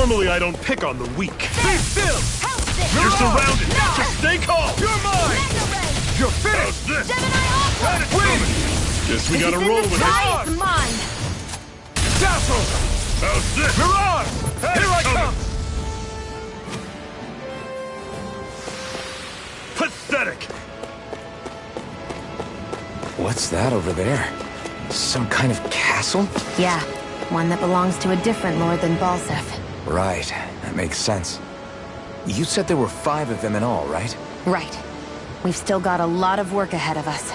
Normally I don't pick on the weak. Be still! You're surrounded! Just stay calm! You're mine! You're finished! How's this? Win! Guess we gotta roll with it. It's mine. Dazzle! How's this? Mirage! Here I come! Pathetic! What's that over there? Some kind of castle? Yeah, one that belongs to a different lord than Balseth. Right, that makes sense. You said there were 5 of them in all, right? Right. We've still got a lot of work ahead of us.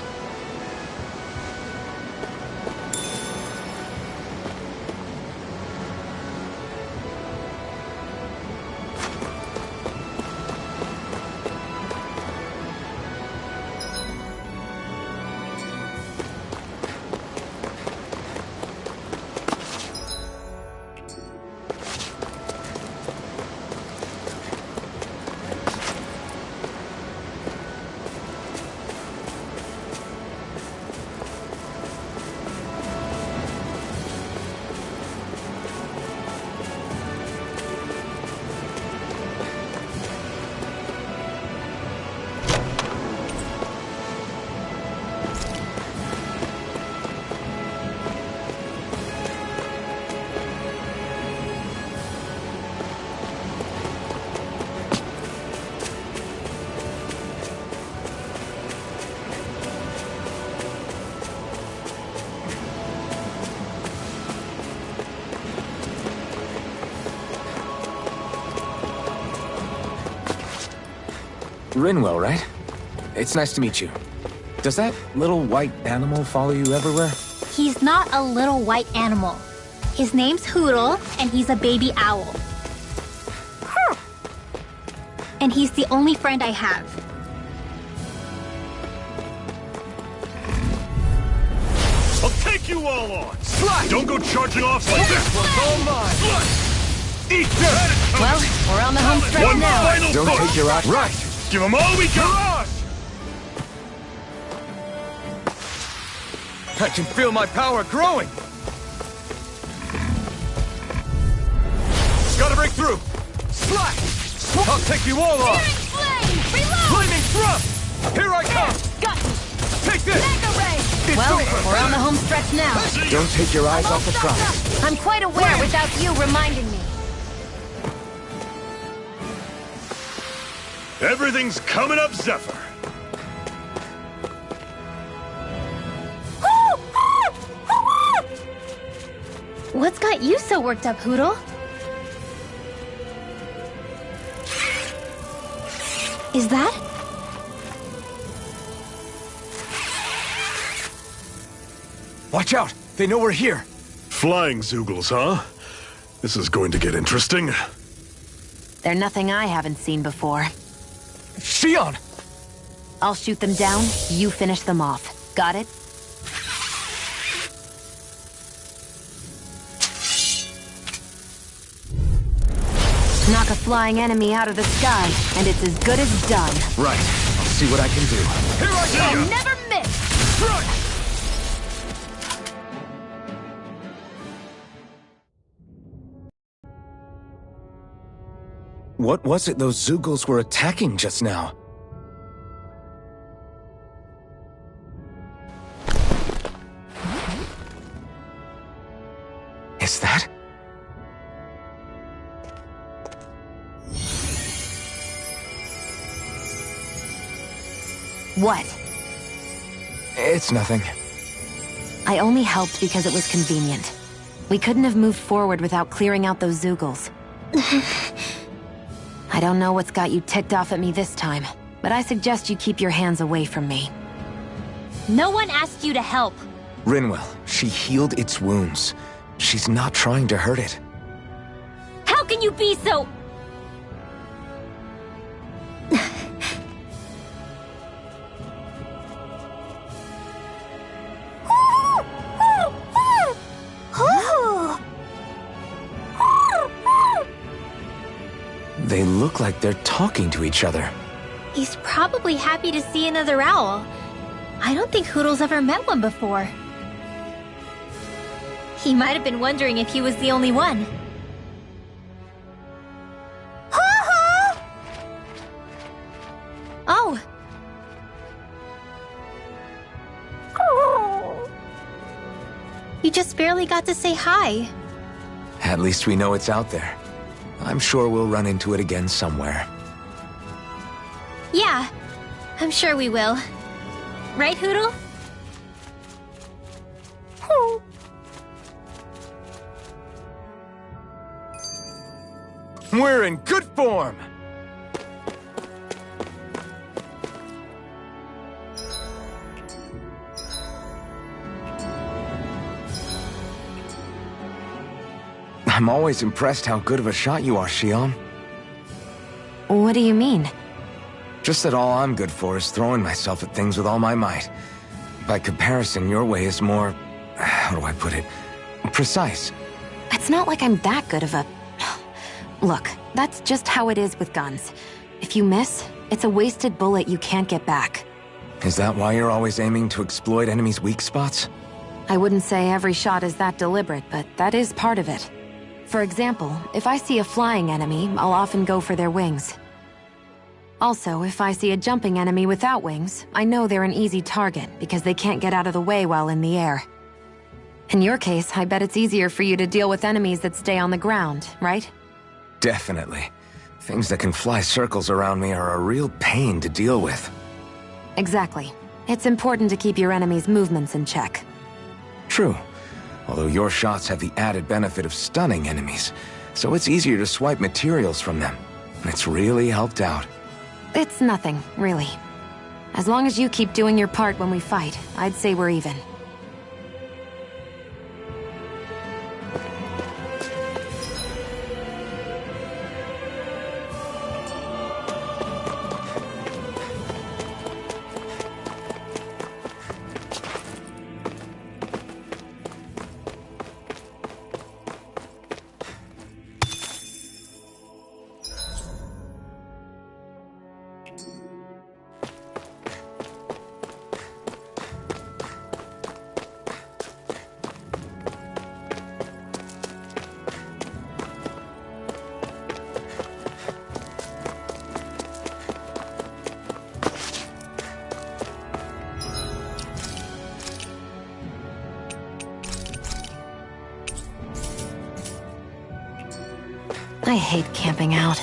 Rinwell, right? It's nice to meet you. Does that little white animal follow you everywhere? He's not a little white animal. His name's Hootle, and he's a baby owl. And he's the only friend I have. I'll take you all on! Slide! Don't go charging off like this! It's all mine! Eat that! Well, we're on the home stretch One now. final Don't push! take your eye. Right! Give them all we got! I can feel my power growing! Gotta break through! Slide! I'll take you all on! Flaming thrust! Here I come! Got you. Take this! It's Well, over! we're on the home stretch now. Don't take your eyes off the prize. I'm quite aware without you reminding me. Everything's coming up, Zephyr! What's got you so worked up, Hootle? Is that? Watch out! They know we're here! Flying Zoogles, huh? This is going to get interesting. They're nothing I haven't seen before. Shion! I'll shoot them down, you finish them off. Got it? Knock a flying enemy out of the sky, and it's as good as done. Right. I'll see what I can do. Here I I'll come! never miss! What was it those Zoogles were attacking just now? Is that? What? It's nothing. I only helped because it was convenient. We couldn't have moved forward without clearing out those Zoogles. I don't know what's got you ticked off at me this time, but I suggest you keep your hands away from me. No one asked you to help. Rinwell, she healed its wounds. She's not trying to hurt it. How can you be so... They look like they're talking to each other. He's probably happy to see another owl. I don't think Hootle's ever met one before. He might have been wondering if he was the only one. We just barely got to say hi. At least we know it's out there. I'm sure we'll run into it again somewhere. Yeah, I'm sure we will. Right, Hoodle? We're in good form! I'm always impressed how good of a shot you are, Shion. What do you mean? Just that all I'm good for is throwing myself at things with all my might. By comparison, your way is more... how do I put it? Precise. It's not like I'm that good of a... Look, that's just how it is with guns. If you miss, it's a wasted bullet you can't get back. Is that why you're always aiming to exploit enemies' weak spots? I wouldn't say every shot is that deliberate, but that is part of it. For example, if I see a flying enemy, I'll often go for their wings. Also, if I see a jumping enemy without wings, I know they're an easy target because they can't get out of the way while in the air. In your case, I bet it's easier for you to deal with enemies that stay on the ground, right? Definitely. Things that can fly circles around me are a real pain to deal with. Exactly. It's important to keep your enemy's movements in check. True. Although your shots have the added benefit of stunning enemies, so it's easier to swipe materials from them. It's really helped out. It's nothing, really. As long as you keep doing your part when we fight, I'd say we're even. I hate camping out.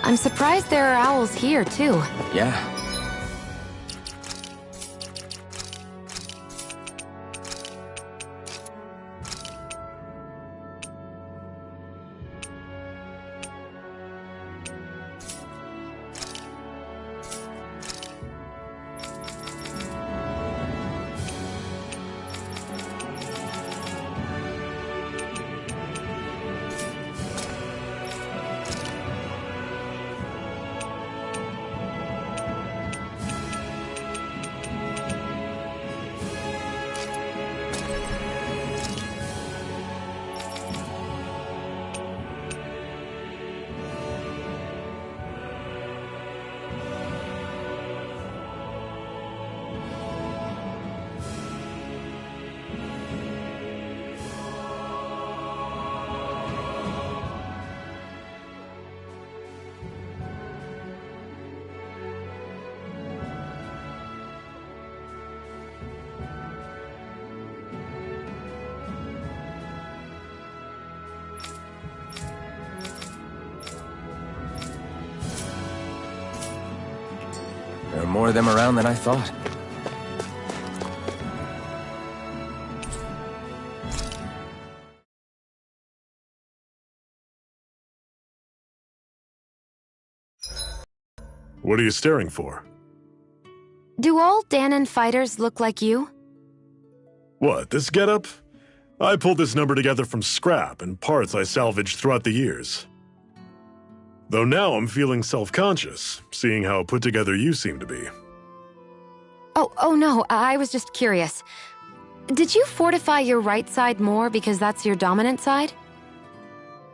I'm surprised there are owls here, too. Yeah. more of them around than I thought. What are you staring for? Do all Danon fighters look like you? What, this getup? I pulled this number together from scrap and parts I salvaged throughout the years. Though now I'm feeling self-conscious, seeing how put together you seem to be. Oh no, I was just curious. Did you fortify your right side more because that's your dominant side?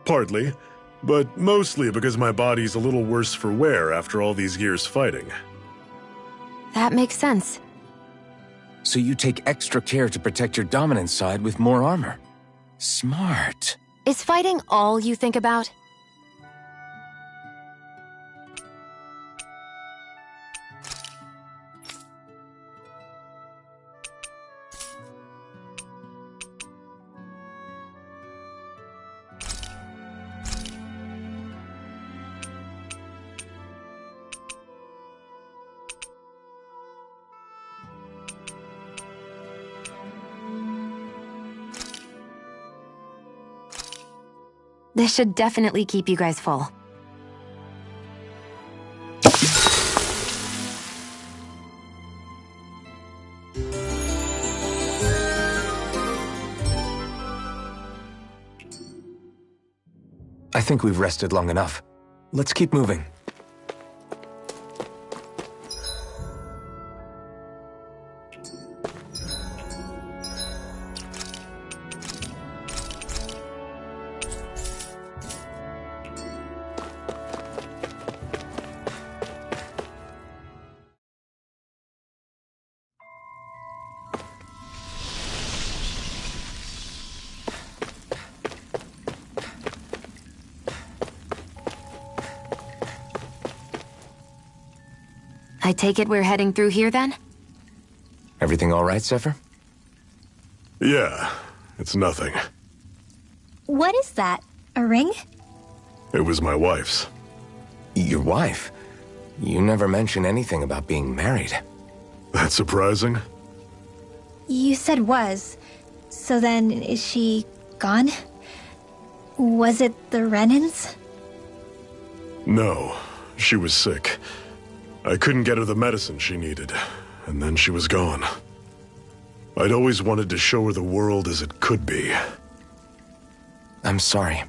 Partly, but mostly because my body's a little worse for wear after all these years fighting. That makes sense. So you take extra care to protect your dominant side with more armor. Smart. Is fighting all you think about? This should definitely keep you guys full. I think we've rested long enough. Let's keep moving. I take it we're heading through here then? Everything all right, Zephyr? Yeah, it's nothing. What is that? A ring? It was my wife's. Your wife? You never mentioned anything about being married. That's surprising? You said was. So then, is she gone? Was it the Renans? No, she was sick. I couldn't get her the medicine she needed, and then she was gone. I'd always wanted to show her the world as it could be. I'm sorry.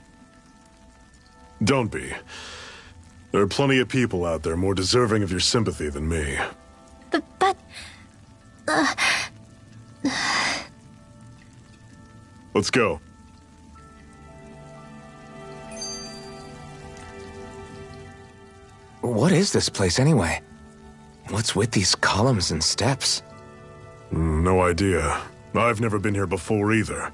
Don't be. There are plenty of people out there more deserving of your sympathy than me. But... Let's go. What is this place anyway? What's with these columns and steps? No idea. I've never been here before either.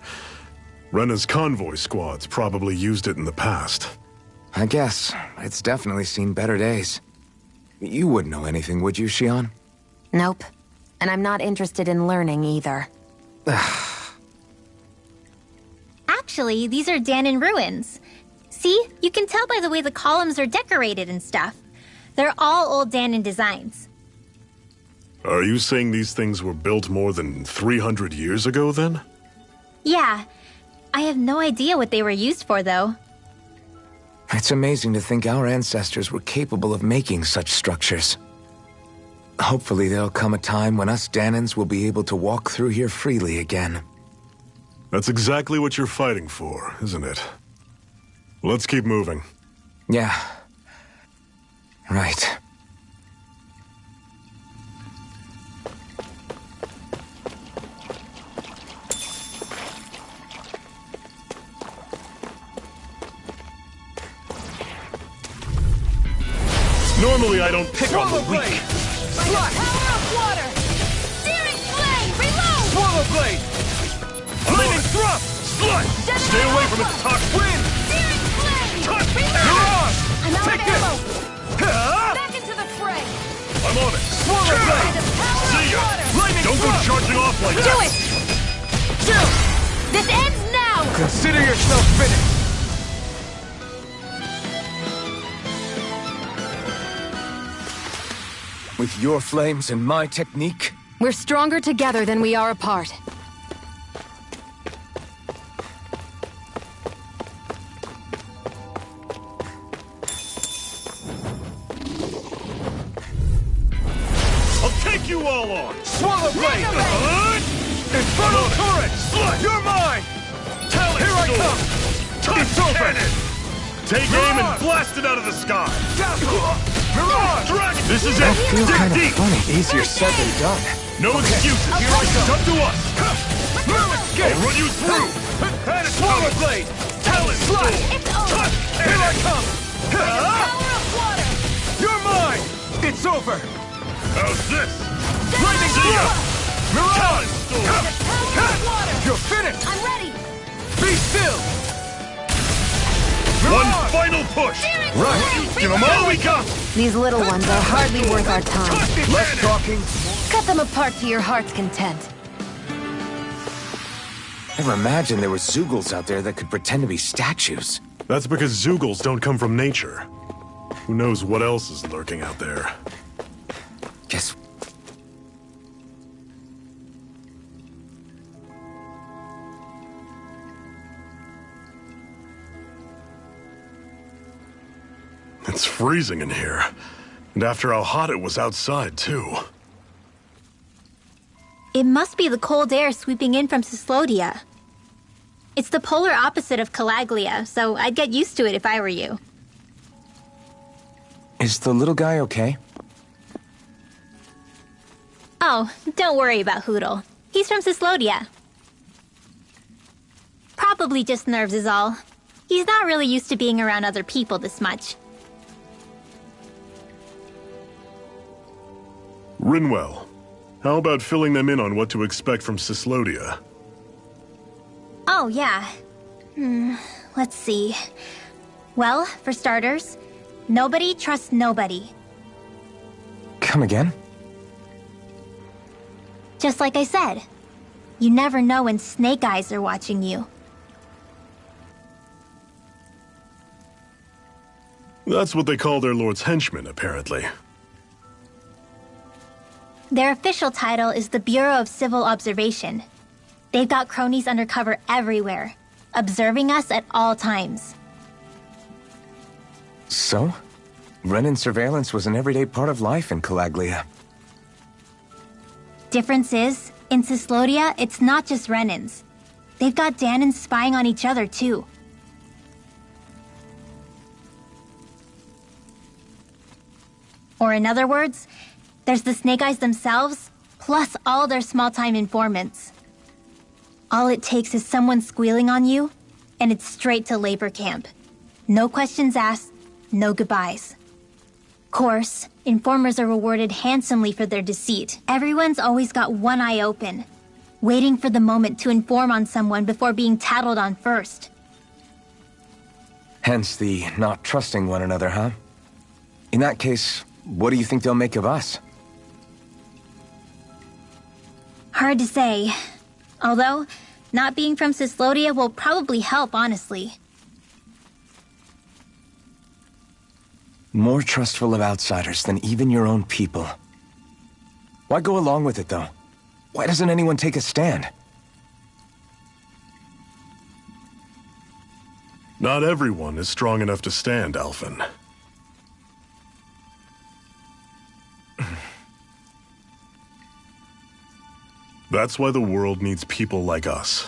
Rena's convoy squads probably used it in the past. I guess. It's definitely seen better days. You wouldn't know anything, would you, Xion? Nope. And I'm not interested in learning either. Actually, these are Danon ruins. See? You can tell by the way the columns are decorated and stuff. They're all old Danon designs. Are you saying these things were built more than 300 years ago, then? Yeah. I have no idea what they were used for, though. It's amazing to think our ancestors were capable of making such structures. Hopefully there'll come a time when us Danons will be able to walk through here freely again. That's exactly what you're fighting for, isn't it? Let's keep moving. Yeah. Right. Normally I don't pick on the weak. Slide! Power of water! Searing flame! Reload! Swallow blade! Flaming thrust! Slut! Stay away from its toxic Wind! Searing flame! Touch! Reload! You're on! I'm out Take of this! ammo! Back into the fray! I'm on it! Swallow blade! The power See of ya! water! Flaming Don't go thrust! charging off like Do that! it! Shoot! This ends now! Consider yourself finished! With your flames and my technique? We're stronger together than we are apart. I'll take you all on! Swallow blade! Infernal turret! You're mine! Here I come! It's over! Take aim and blast it out of the sky! Mirage! Dragon! This is it! That feels Dig kind of deep! funny. Easier said than done. No excuses! Here I come! Come to us! No escape! I'll run you through! Swallow blade! Talon Slash! sword! It's over! Here I come! Power of water! You're mine! It's over! How's this? Lightning See ya! Mirage! Talon sword! Power of water! You're finished! I'm ready! Be still! One Mirage! final push! Right! Give them all we got! These little ones are hardly worth our time. Less talking. Cut them apart to your heart's content. Never imagined there were Zeugles out there that could pretend to be statues. That's because Zeugles don't come from nature. Who knows what else is lurking out there? Guess... It's freezing in here. And after how hot it was outside, too. It must be the cold air sweeping in from Cyslodia. It's the polar opposite of Calaglia, so I'd get used to it if I were you. Is the little guy okay? Oh, don't worry about Hootle. He's from Cyslodia. Probably just nerves is all. He's not really used to being around other people this much. Rinwell, how about filling them in on what to expect from Cyslodia? Oh, yeah. Let's see. Well, for starters, nobody trusts nobody. Come again? Just like I said. You never know when Snake Eyes are watching you. That's what they call their lord's henchmen, apparently. Their official title is the Bureau of Civil Observation. They've got cronies undercover everywhere, observing us at all times. So? Renin surveillance was an everyday part of life in Calaglia. Difference is, in Cyslodia, it's not just Renins. They've got Danans spying on each other, too. Or in other words, there's the Snake Eyes themselves, plus all their small-time informants. All it takes is someone squealing on you, and it's straight to labor camp. No questions asked, no goodbyes. Course, informers are rewarded handsomely for their deceit. Everyone's always got one eye open, waiting for the moment to inform on someone before being tattled on first. Hence the not trusting one another, huh? In that case, what do you think they'll make of us? Hard to say. Although, not being from Cyslodia will probably help, honestly. More trustful of outsiders than even your own people. Why go along with it, though? Why doesn't anyone take a stand? Not everyone is strong enough to stand, Alphen. That's why the world needs people like us.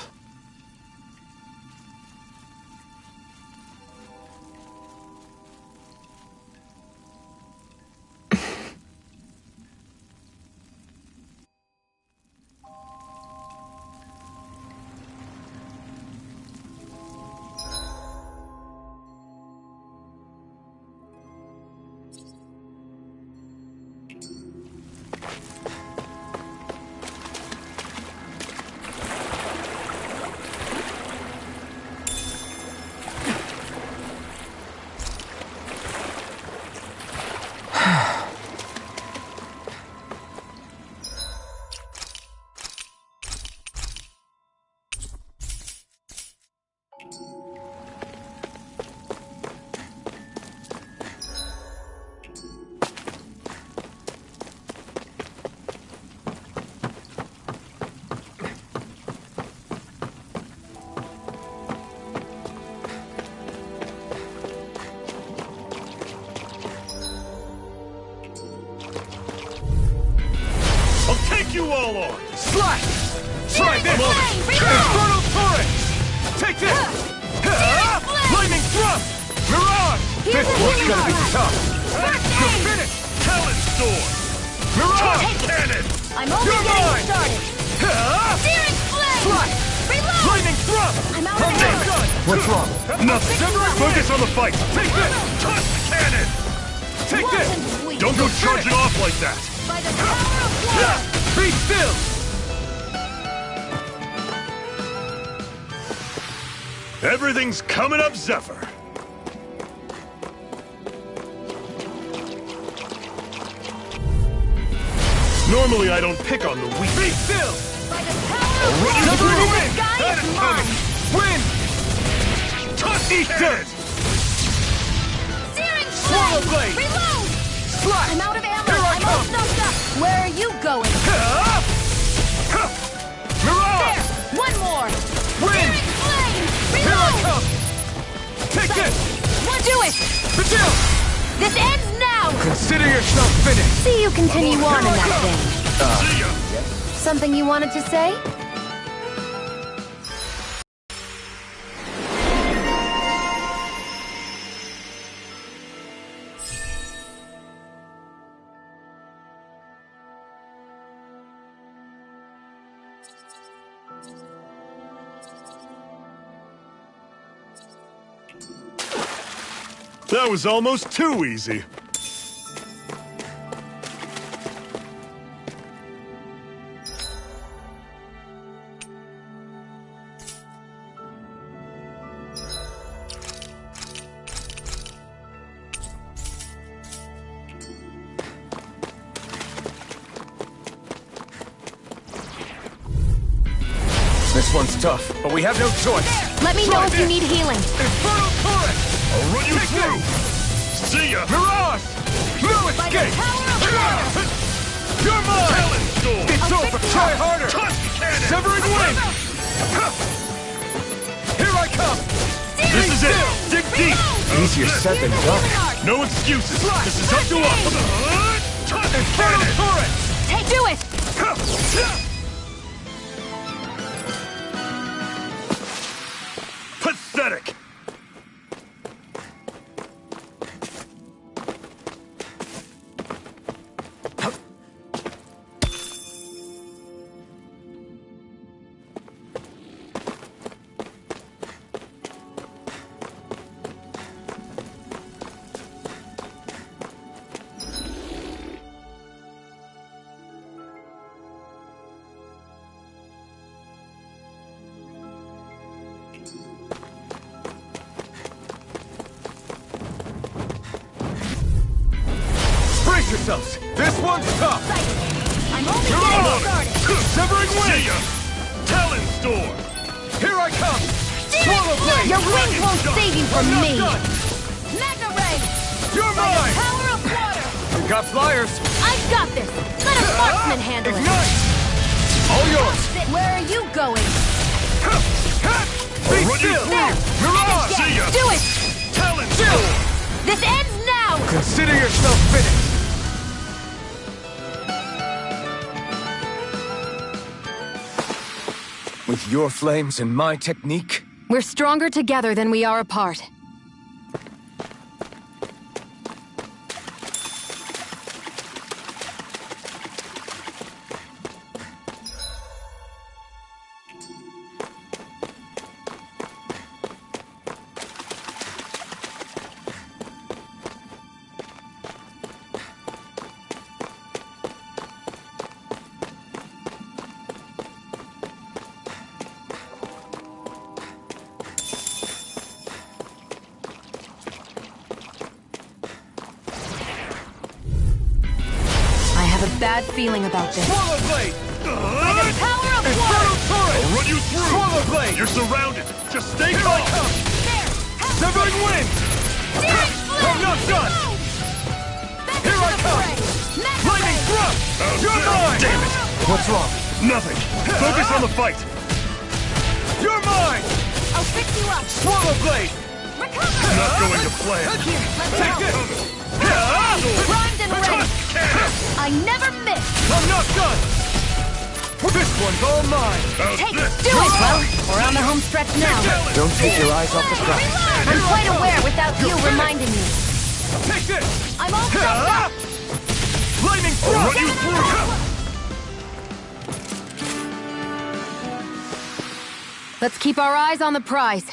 Fall on! Slash! Try Searing this! flame! Reload! Infernal Torrent! Take this! Lightning Thrust! Mirage! Here's This the one's healing gonna be heart. tough! First You're aid! finished! Talon Storm! Mirage! Take it. Cannon! I'm only You're getting mine! started! Searing flame! Slash! Reload! Lightning Thrust! I'm out of I'm ammo. done! What's wrong? Nothing! Focus on the fight! Take this! Touch Cannon! Take Wasn't this! sweet. Don't go charging off like that! By the power of water! Be still! Everything's coming up, Zephyr. Normally I don't pick on the weak. Be still! By the power of Run you water! through the The wind! sky That is is mine! coming! Win! Touch Eat dirt! Searing Swallow flame! blade! Reload! Slash! I'm out of ammo! Here I I'm all come! stuffed up! Where are you going? Mirage! There! One more! Win! Searing flame! Here I Reload! come! Take this! Do it! Vigil! This ends now! Consider yourself finished! See you continue on in that vein. See ya! Something you wanted to say? That was almost too easy. This one's tough, but we have no choice. Let me know if you need healing. Infernal Torrent! I'll run you Take through! See ya! Mirage! No By the escape! power of water! You're mine! Talon Storm! It's I'll over! fix you Try up. harder! Touch Cannon! Severing Wind! Here I come! This is it! Dig deep! Easier said than done. No excuses! This is up to us! Touch Infernal Cannon! Torrent! Do it! Pathetic! Brace yourselves! This one's tough! I'm only You're getting on! started! Severing See Wind! ya! Talon Storm! Here I come! Swallow Blade! Your wings won't save you from I'm not me. done! Magna Ray! You're By the mine! power of water! You got flyers! I've got this! Let a marksman handle it! Ignite! All yours! Where are you going? Be run you still! There! Mirage! See ya! Do it! Talon Still! Storm! This ends now! Consider yourself finished! With your flames and my technique, We're stronger together than we are apart. I have a bad feeling about this. Swallow Blade! By the power of water! Infernal Torrent! I'll run you through! Swallow Blade! You're surrounded! Just stay Here I calm! come! There! Have Severing Wind! Searing flame! I'm not done! Back Here into I the come! fray! Magna Lightning Ray! Thrust! You're mine! Damn it! What's wrong? Nothing! Focus on the fight! You're mine! I'll fix you up! Swallow Blade! Recover! Not going to plan! Let me Take help! this! Primed and ready! Touch Cannon! I never miss! I'm not done! This one's all mine! Take it! Do it! Well, we're on the home stretch now. Don't take your eyes off the prize. I'm quite aware without you reminding me. Take this! I'm all set up! Lightning thrust! Run you through! Let's keep our eyes on the prize.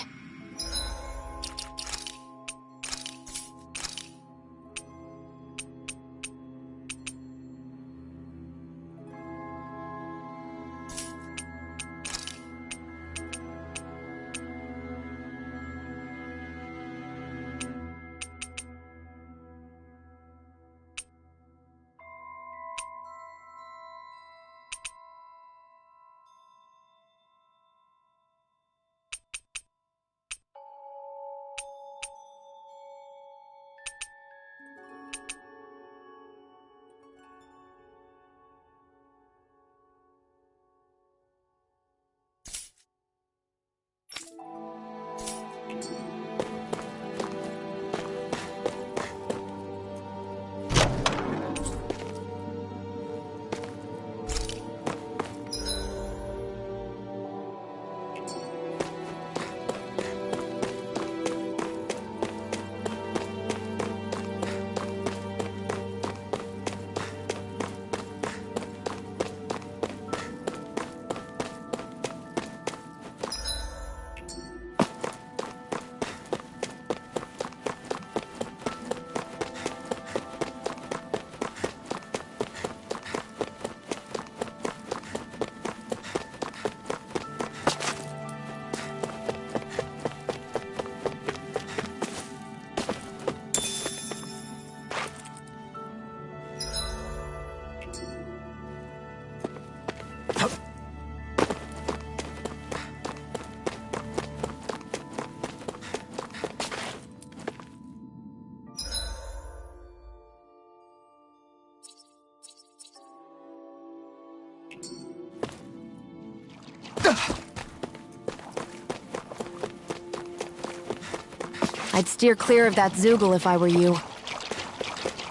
I'd steer clear of that Zoogle if I were you.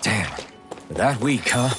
Damn. That weak, huh?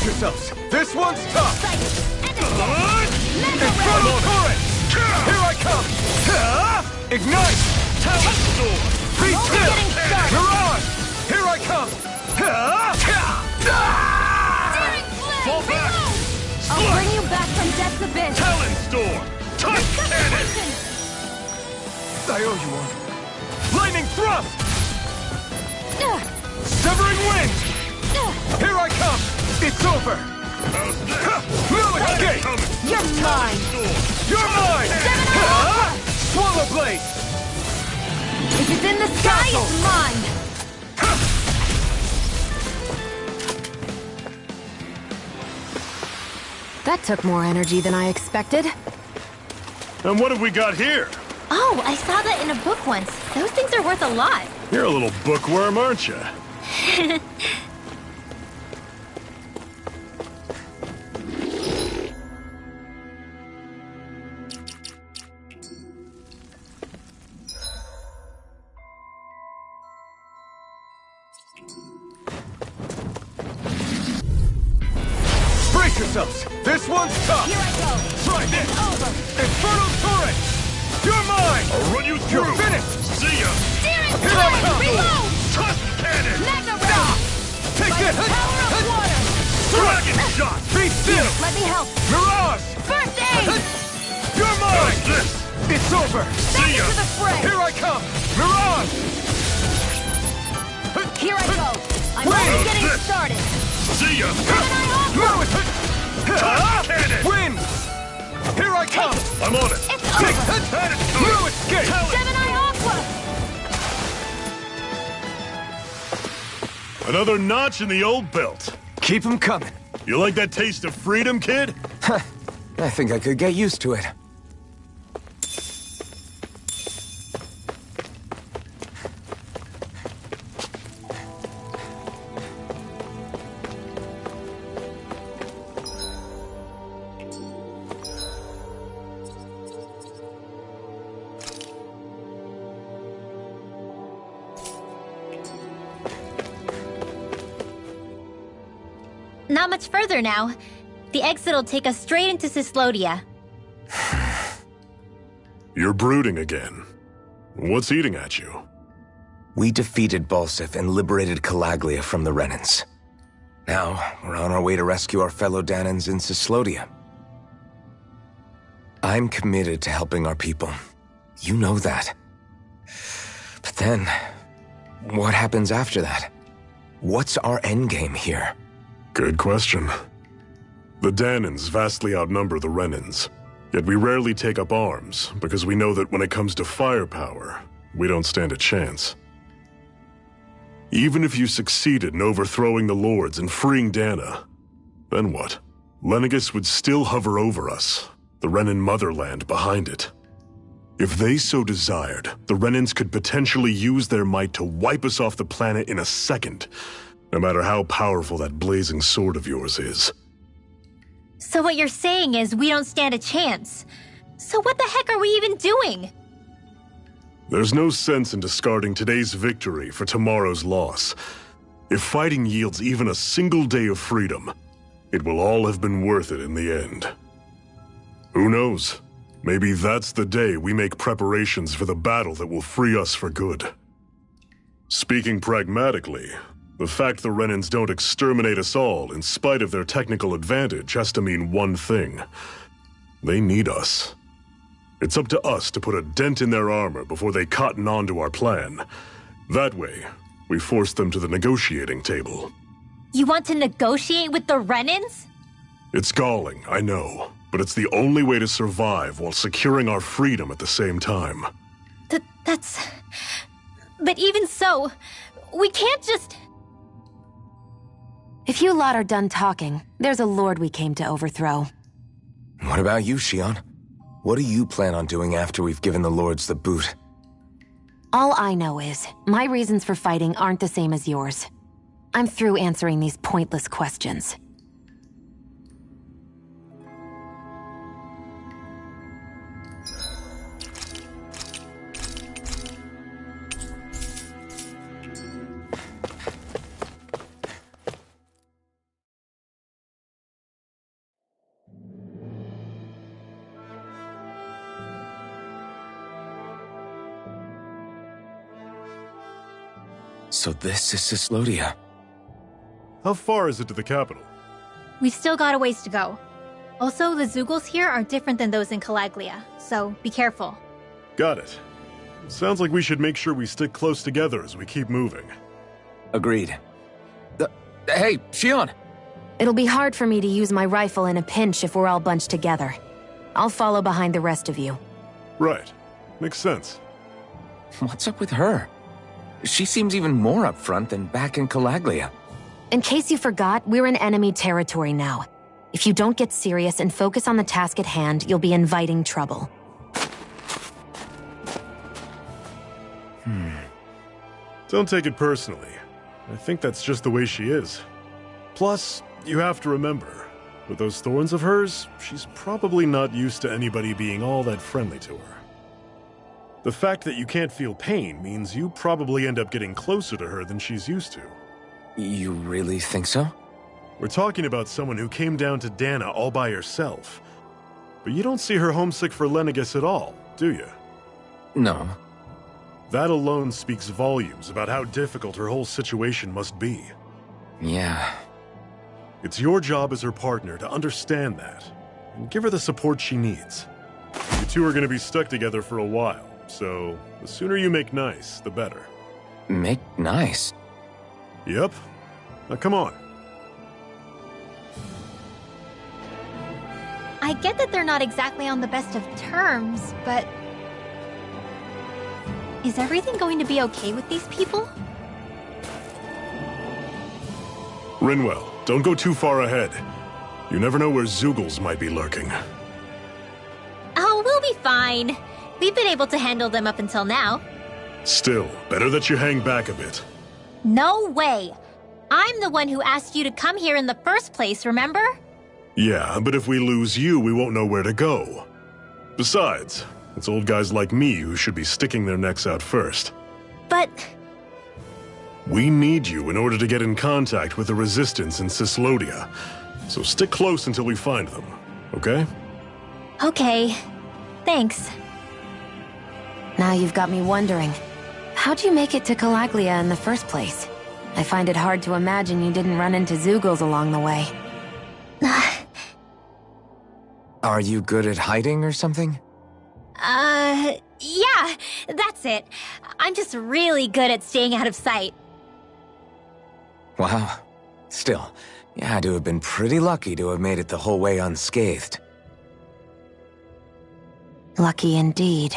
Yourselves. This one's tough! Infernal turret! Here I come! Ignite! Talent storm! Be still! You're on! Here I come! Fall back! I'll bring you back from death's abyss! Talent storm! Touch cannon! I owe you one. Lightning thrust! Severing wings! Here I come! It's over! Milic gate! You're mine! You're mine! Swallow blade! If it's in the sky, it's mine! That took more energy than I expected. And what have we got here? Oh, I saw that in a book once. Those things are worth a lot. You're a little bookworm, aren't you? Brace yourselves! This one's tough! Here I go! Try this! Over! Infernal turret! You're mine! I'll run you through! You're finished! See ya! Steering Here I come! Reload! Touch cannon! Magna Ray! Take By this! the power of water! Dragon shot! Be still! Let me help. Mirage! First aid! You're mine! Like this! It's over! Back into the fray! Here I come! Mirage! Here I go. I'm Wait! only getting This! started. See ya! Gemini Aqua! Move it! Cannon! Win! Here I come! I'm on it! It's over. Move escape! Gemini Aqua! Another notch in the old belt. Keep them coming. You like that taste of freedom, kid? I think I could get used to it. Not much further now. The exit'll take us straight into Cyslodia. You're brooding again. What's eating at you? We defeated Balsif and liberated Calaglia from the Renans. Now, we're on our way to rescue our fellow Danans in Cyslodia. I'm committed to helping our people. You know that. But then, what happens after that? What's our endgame here? Good question. The Danans vastly outnumber the Renans, yet we rarely take up arms because we know that when it comes to firepower, we don't stand a chance. Even if you succeeded in overthrowing the Lords and freeing Dana, then what? Lenegis would still hover over us, the Renan motherland behind it. If they so desired, the Renans could potentially use their might to wipe us off the planet in a second, no matter how powerful that blazing sword of yours is. So what you're saying is we don't stand a chance. So what the heck are we even doing? There's no sense in discarding today's victory for tomorrow's loss. If fighting yields even a single day of freedom, it will all have been worth it in the end. Who knows? Maybe that's the day we make preparations for the battle that will free us for good. Speaking pragmatically, the fact the Renans don't exterminate us all in spite of their technical advantage has to mean one thing. They need us. It's up to us to put a dent in their armor before they cotton on to our plan. That way, we force them to the negotiating table. You want to negotiate with the Renans? It's galling, I know, but it's the only way to survive while securing our freedom at the same time. That's... But even so, we can't just... If you lot are done talking, there's a lord we came to overthrow. What about you, Shion? What do you plan on doing after we've given the Lords the boot? All I know is, my reasons for fighting aren't the same as yours. I'm through answering these pointless questions. So this is Cyslodia. How far is it to the capital? We've still got a ways to go. Also, the Zeugles here are different than those in Calaglia, so be careful. Got it. Sounds like we should make sure we stick close together as we keep moving. Agreed. Hey, Shion! It'll be hard for me to use my rifle in a pinch if we're all bunched together. I'll follow behind the rest of you. Right. Makes sense. What's up with her? She seems even more upfront than back in Calaglia. In case you forgot, we're in enemy territory now. If you don't get serious and focus on the task at hand, you'll be inviting trouble. Don't take it personally. I think that's just the way she is. Plus, you have to remember, with those thorns of hers, she's probably not used to anybody being all that friendly to her. The fact that you can't feel pain means you probably end up getting closer to her than she's used to. You really think so? We're talking about someone who came down to Dana all by herself. But you don't see her homesick for Lenegis at all, do you? No. That alone speaks volumes about how difficult her whole situation must be. Yeah. It's your job as her partner to understand that, and give her the support she needs. You two are going to be stuck together for a while, so the sooner you make nice, the better. Make nice? Yep. Now come on. I get that they're not exactly on the best of terms, but... is everything going to be okay with these people? Rinwell, don't go too far ahead. You never know where Zoogles might be lurking. Oh, we'll be fine. We've been able to handle them up until now. Still, better that you hang back a bit. No way! I'm the one who asked you to come here in the first place, remember? Yeah, but if we lose you, we won't know where to go. Besides, it's old guys like me who should be sticking their necks out first. But... we need you in order to get in contact with the Resistance in Cislodia. So stick close until we find them, okay? okay. Thanks. Now you've got me wondering. How'd you make it to Calaglia in the first place? I find it hard to imagine you didn't run into Zoogles along the way. Are you good at hiding or something? Yeah, that's it. I'm just really good at staying out of sight. Wow. Still, you had to have been pretty lucky to have made it the whole way unscathed. Lucky indeed.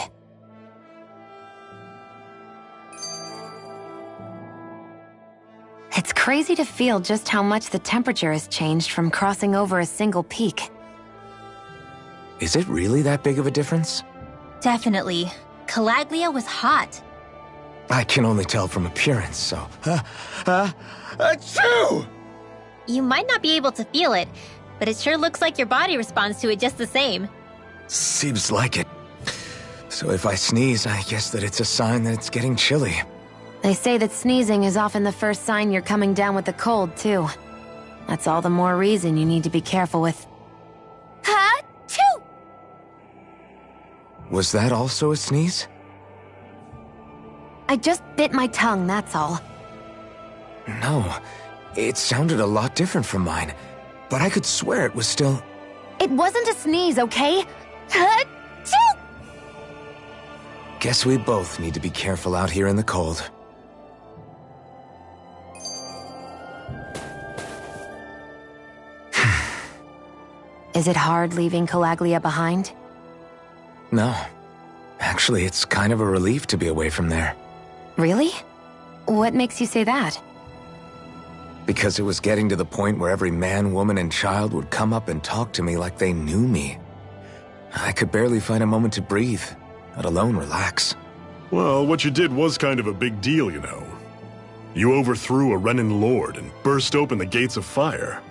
It's crazy to feel just how much the temperature has changed from crossing over a single peak. Is it really that big of a difference? Definitely. Calaglia was hot. I can only tell from appearance, so... Achoo! You might not be able to feel it, but it sure looks like your body responds to it just the same. Seems like it. So if I sneeze, I guess that it's a sign that it's getting chilly. They say that sneezing is often the first sign you're coming down with the cold, too. That's all the more reason you need to be careful with... Ha-choo! Was that also a sneeze? I just bit my tongue, that's all. No, it sounded a lot different from mine, but I could swear it was still... It wasn't a sneeze, okay? Ha-choo! Guess we both need to be careful out here in the cold. Is it hard leaving Calaglia behind? No. Actually, it's kind of a relief to be away from there. Really? What makes you say that? Because it was getting to the point where every man, woman, and child would come up and talk to me like they knew me. I could barely find a moment to breathe, let alone relax. Well, what you did was kind of a big deal, you know. You overthrew a Renan lord and burst open the gates of fire.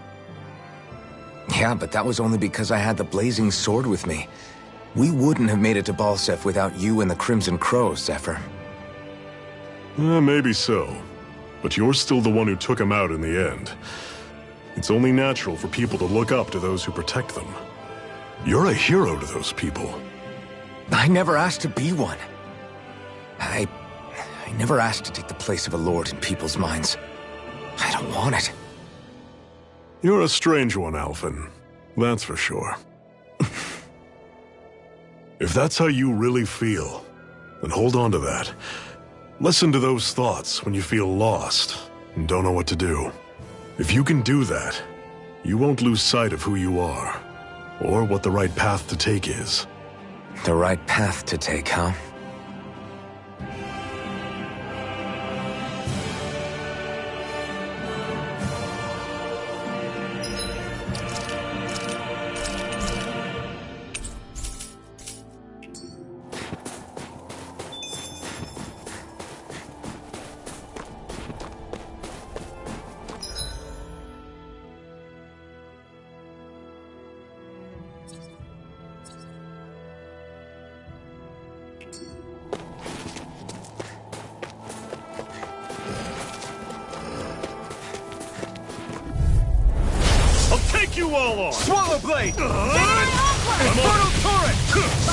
Yeah, but that was only because I had the blazing sword with me. We wouldn't have made it to Balsef without you and the Crimson Crows, Zephyr. Maybe so. But you're still the one who took him out in the end. It's only natural for people to look up to those who protect them. You're a hero to those people. I never asked to be one. I never asked to take the place of a lord in people's minds. I don't want it. You're a strange one, Alphen. That's for sure. If that's how you really feel, then hold on to that. Listen to those thoughts when you feel lost and don't know what to do. If you can do that, you won't lose sight of who you are, or what the right path to take is. The right path to take, huh? You all on! Swallow Blade! Infernal Torrent!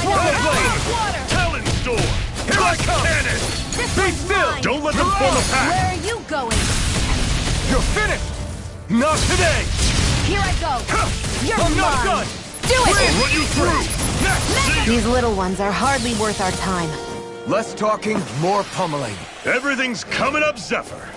Swallow Blade! Talon's door! Here I come! Cannon! Be still! Don't let them form a pack! Where are you going? You're finished! Not today! Here I go! You're I'm not mine! done! Do it! I'll run you through! Next! These little ones are hardly worth our time. Less talking, more pummeling. Everything's coming up, Zephyr.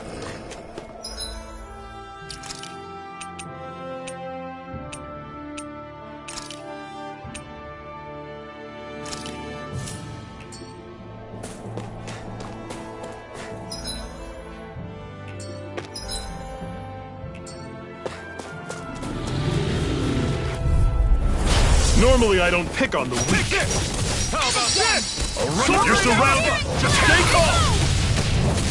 Normally, I don't pick on the weak. Take this! How about this? I'll run. You're surrounded. Just stay calm.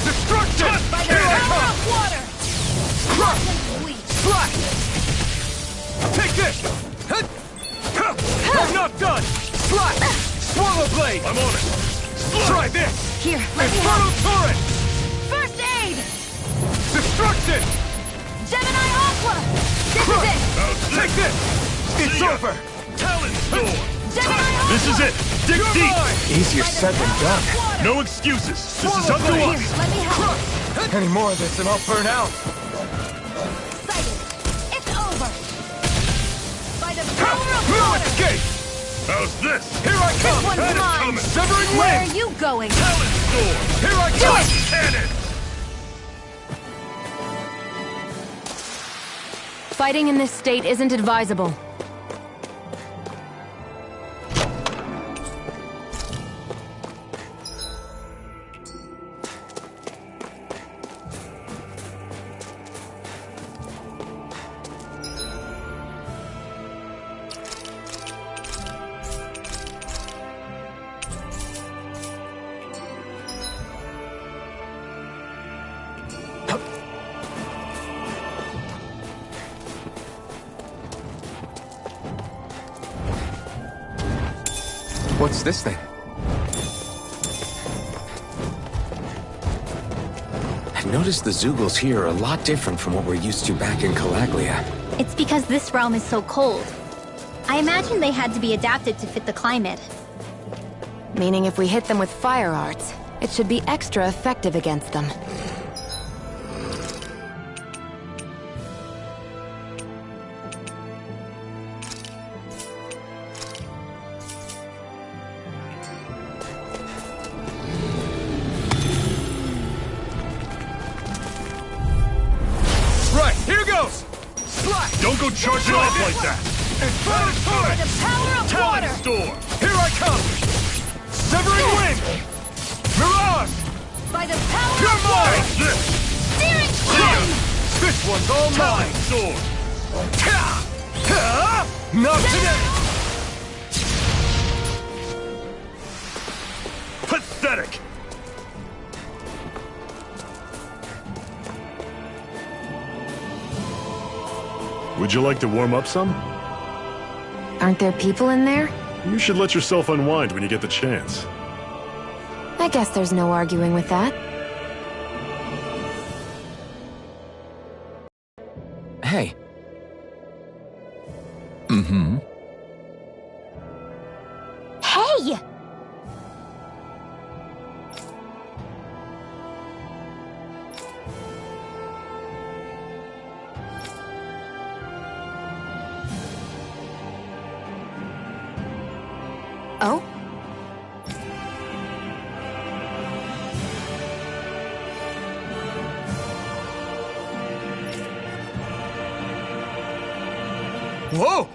Destruction! By the Here I power come! of water! Crush! Weak. Slash! Take this! I'm not done! Slash! Swallow blade! I'm on it. Try this! Here, let me Inferno help. turret! First aid! Destruction! Gemini Aqua! This is it! How's Take this? this! It's See ya. over! Talon Storm. Gemini Aqua! This is it. Dig You're deep. mine! Easier said than done. No excuses. This is up to Here, us. let me help. Any more of this and I'll burn out. Sighted. It's over. By the power of No water! escape! How's this? Here I come! This one's Had it mine. coming. Severing Where wing! are you going? Talon Storm. Here I Do come! it! Cannon. Fighting in this state isn't advisable. What's this thing? I've noticed the Zeugles here are a lot different from what we're used to back in Calaglia. It's because this realm is so cold. I imagine they had to be adapted to fit the climate. Meaning if we hit them with fire arts, it should be extra effective against them. Right, here goes! Slash! Don't go charging off like that. Inferno By turret! the power of Talon water! Storm. Here I come! Severing wing! Mirage! By the power You're of water! mine! How's this? Steering See ya. This one's all Talon mine! Storm. Not today! Pathetic. Would you like to warm up some? Aren't there people in there? You should let yourself unwind when you get the chance. I guess there's no arguing with that. Hey. Hey! Oh? Whoa!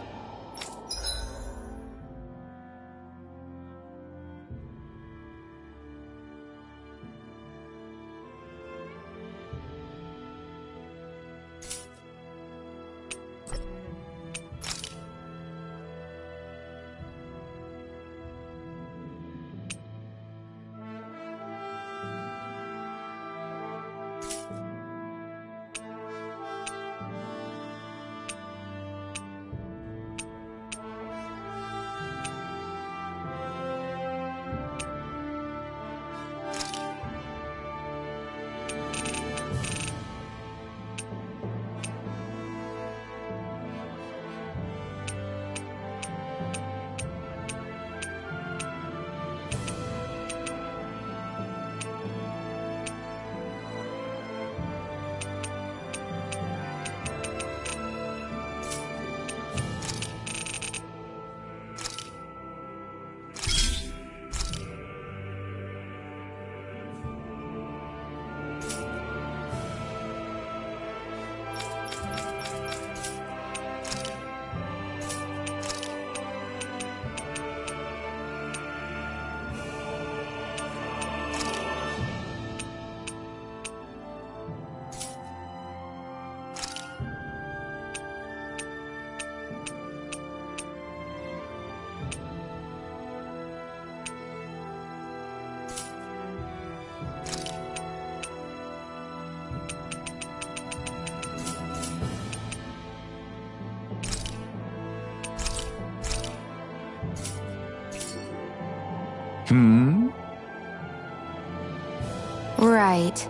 Right.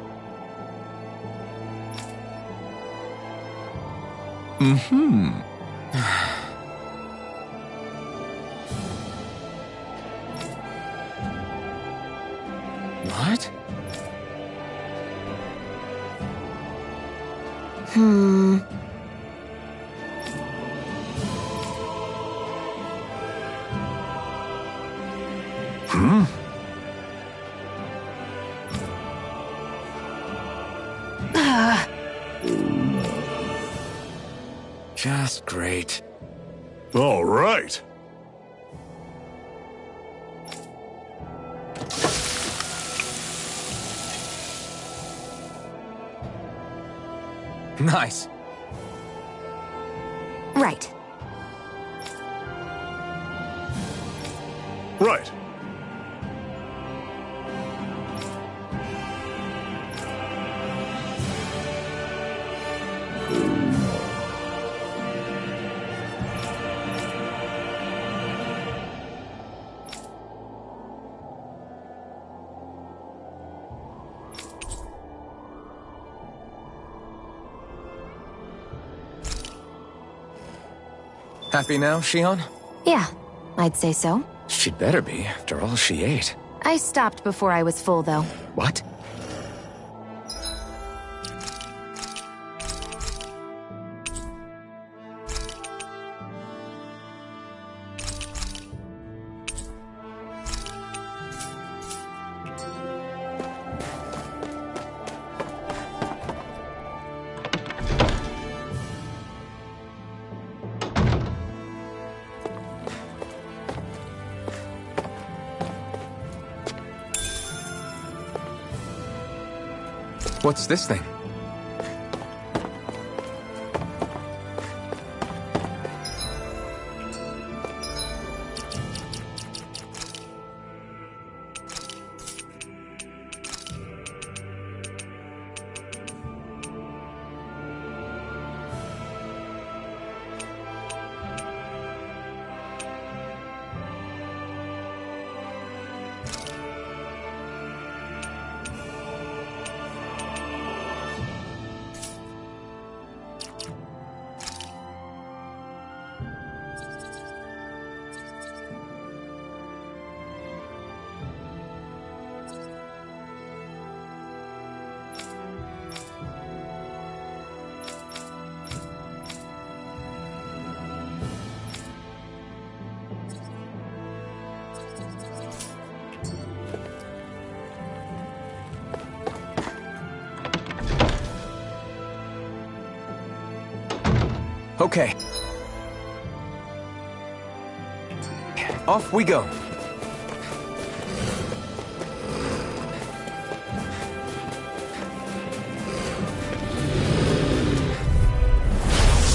What? Just great. All right. Nice. Right. Right. Happy now, Shion? Yeah, I'd say so. She'd better be, after all she ate. I stopped before I was full, though. What? What's this thing? Okay. Off we go.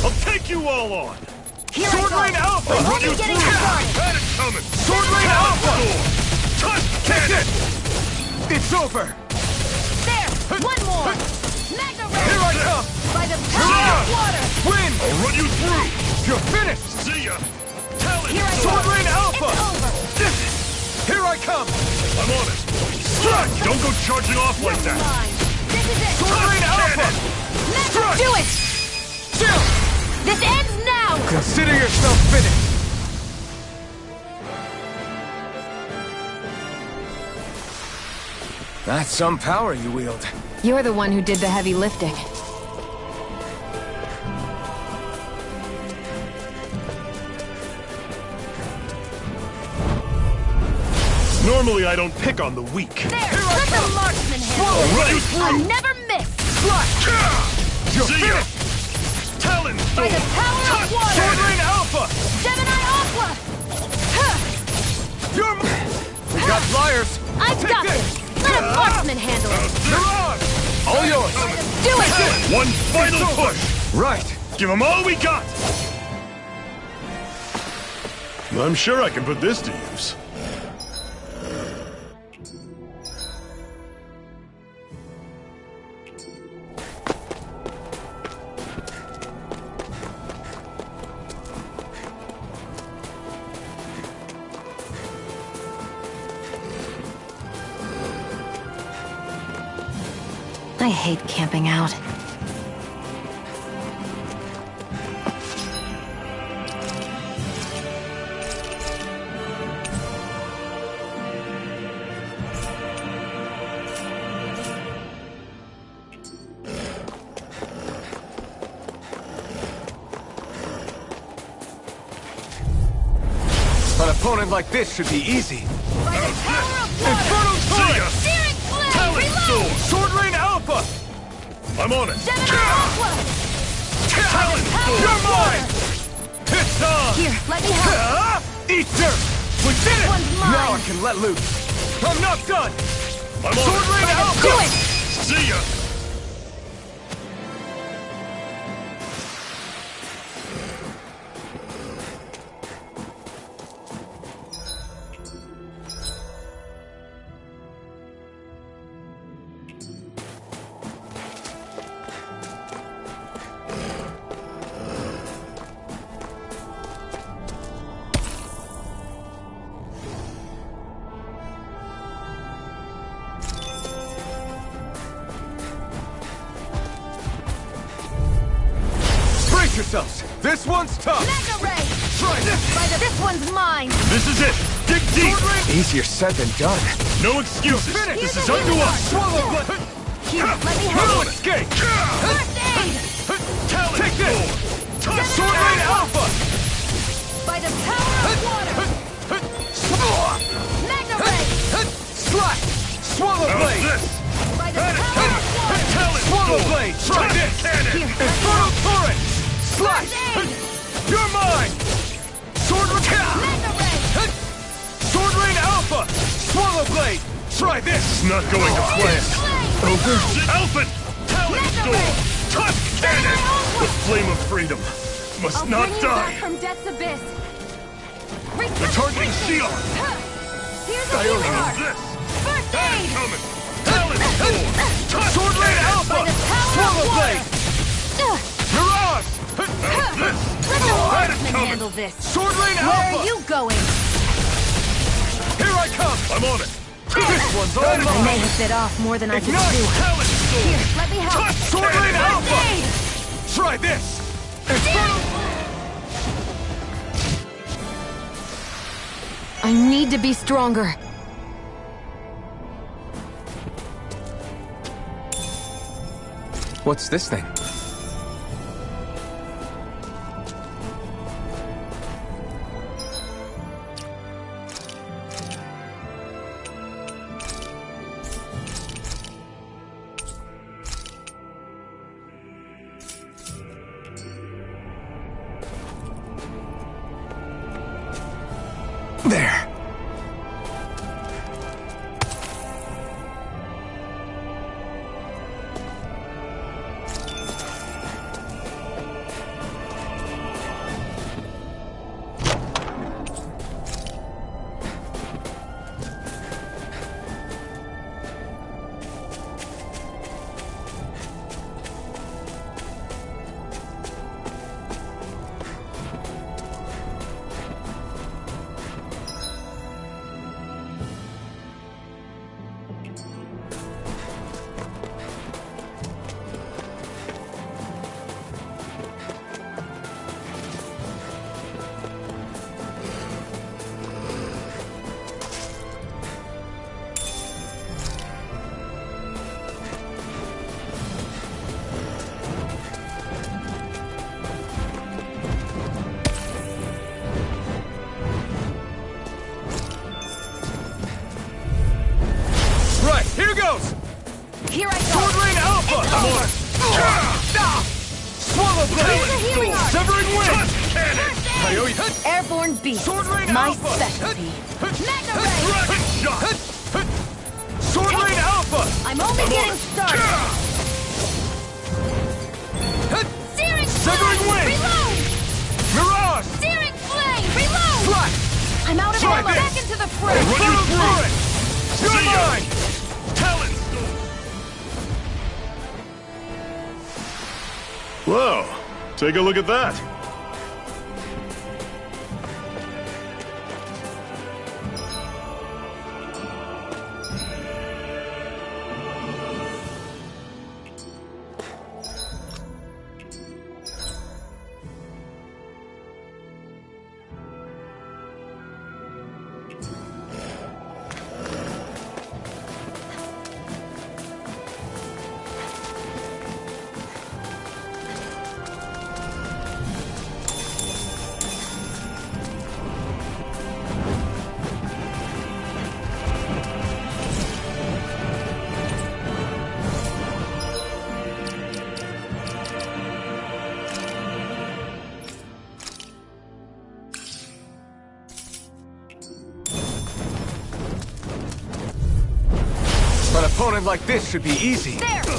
I'll take you all on. Here Sword I Lane go. Alpha! We're Run only you getting through! started. Had it coming. Sword Lane Alpha! Touch Take cannon. it! It's over! There! One more! Magna Here I come! By the power of water! Win! I'll run you through. You're finished! See ya. Talent. Here I Sword go! Lane Alpha! It's over! Here I come! I'm on it. Strike! Don't go charging off like You're that. mine! This is it! Sword Lane Alpha! Let's Strike! do it! Chill! This ends now! Consider yourself finished! That's some power you wield. You're the one who did the heavy lifting. Normally I don't pick on the weak. There! Let the marksman handle I'll it! run you I'll through. never miss! You're See ya. finished! Talent. By the power of water! Sword Lane Alpha! Gemini Aqua! Huh. You're... We got flyers! I've Take got this! Let a marksman handle it! Mirage! All yours! Do it! One final It's over. push. Right! Give them all we got. I'm sure I can put this to use. I hate camping out. An opponent like this should be easy. By the power of water! Infernal Torrent! Searing flame! Talent Reload! Sword! Sword Rain Alpha! I'm on it! Gemini Aqua! Talent Power You're of mine! water! It's on! Here, let me help! Eat dirt! We did it! one's mine. Now I can let loose. I'm not done! I'm on Sword it! Rain Alpha! Do it! See ya! Brace yourselves! This one's tough! Mega Ray! Try this! This one's mine! This is it! Dig deep! Sword Rain! Easier said than done. No excuses! Finish. This Here's is a up to healing us! Swallow blood! Here, let me No help! escape! First aid! Talent Take this! Sword! Sword Rain Alpha! By the power of water! Mega Ray! Slash! Swallow How's Blade! this? By the power of water! Talent Swallow Sword! Blade! Try this! Cannon! Here, let me Infernal help! Torrent! Slash! First aid! You're mine! Sword Mega Ray! Sword Rain Alpha! Swallow Blade! Try this! It's not going to plan. Flame! Alphen! Talent Mega Sword! Ray! Tusk Cannon! The flame of freedom must I'll not bring you back die! from Death's Abyss! The targeting Xeon! Here's a How's healing arc! this? First aid! Coming! Talent Sword! Tusk Sword Rain Cannon! Alpha! By the power Swallow of Blade! water! Mirage! How's this? Let the Coming! horsemen handle this! Sword Rain Where Alpha! are you going? Here I come! I'm on it! This one's all I may mine! have bit off more than I could Ignite! chew. Talent Sword! Here, let me help! Tusk Sword Rain Cannon! Alpha! Aid! Try this! Infernal... I need to be stronger. What's this thing? There. Right, here goes! Here I Sword go! Rain Alpha! It's I'm on over. it! Swallow Here's a Blade! healing arc! Severing Wind! Tusk Cannon! I owe you... Airborne beast! Sword Rain My Alpha! specialty! Mega Ray! Dragon Shot! Sword Take Rain it. Alpha! I'm only getting started! Searing Severing flame! Wind! Reload! Mirage! Searing flame! Reload! Slash! I'm out of Try ammo! this. Back into the fray! Infernal Torrent! You're See ya. mine! Talent Sword! Whoa! Take a look at that! An opponent like this should be easy. There! Go!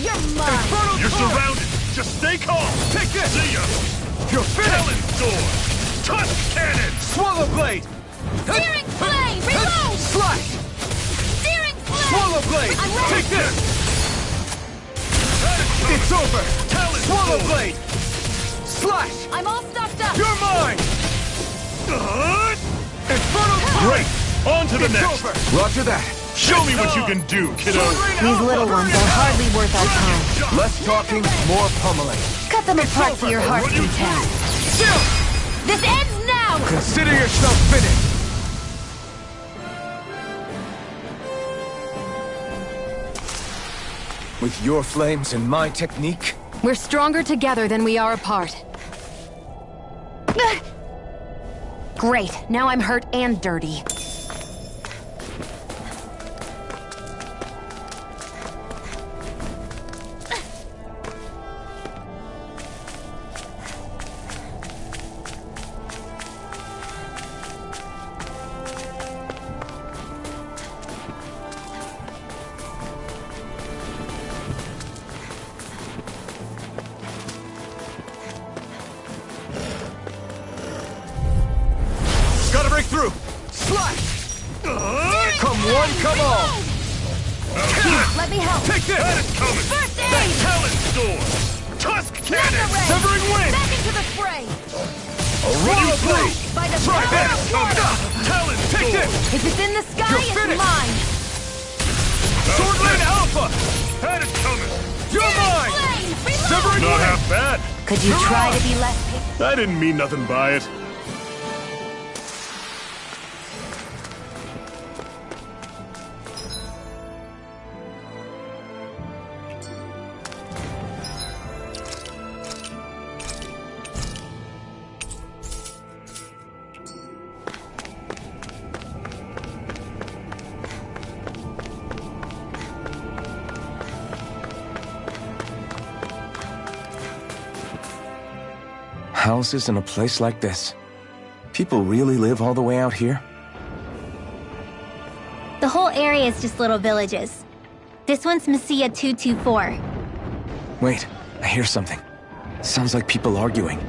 You're mine! You're surrounded. Just stay calm. Take this! See ya. You're finished! Talon Sword. Tusk Cannon. Swallow Blade! Searing Flame! Reload! Slash! Searing Flame! Swallow Blade! I'm ready! Take this! It's over! Talon Swallow Sword. Blade! Slash! I'm all stocked up! You're mine! Infernal Great. On to the It's next. over! Roger that. Show me what you can do, kiddo. These little ones are hardly worth our time. Less talking, more pummeling. Cut them apart to your heart's Run you content. Still! This ends now! Consider yourself finished! With your flames and my technique, We're stronger together than we are apart. Great, now I'm hurt and dirty. gotta break through! Slash! Come one, come all! Let me help. Take this! That is coming! First aid! Talon Sword! Tusk Cannon! Ray! Severing wind! Back into the fray! Run you through! By the Try power that! of water! Talon Take Sword! this! If it's in the sky, You're it's finished. mine! Sword Lane Alpha! That is coming! You're mine! Flame! Reload! Severing Not wind! half bad. Could you try to be less patient? I didn't mean nothing by it. Houses in a place like this. People really live all the way out here? The whole area is just little villages. This one's Messia 224. Wait, I hear something. Sounds like people arguing.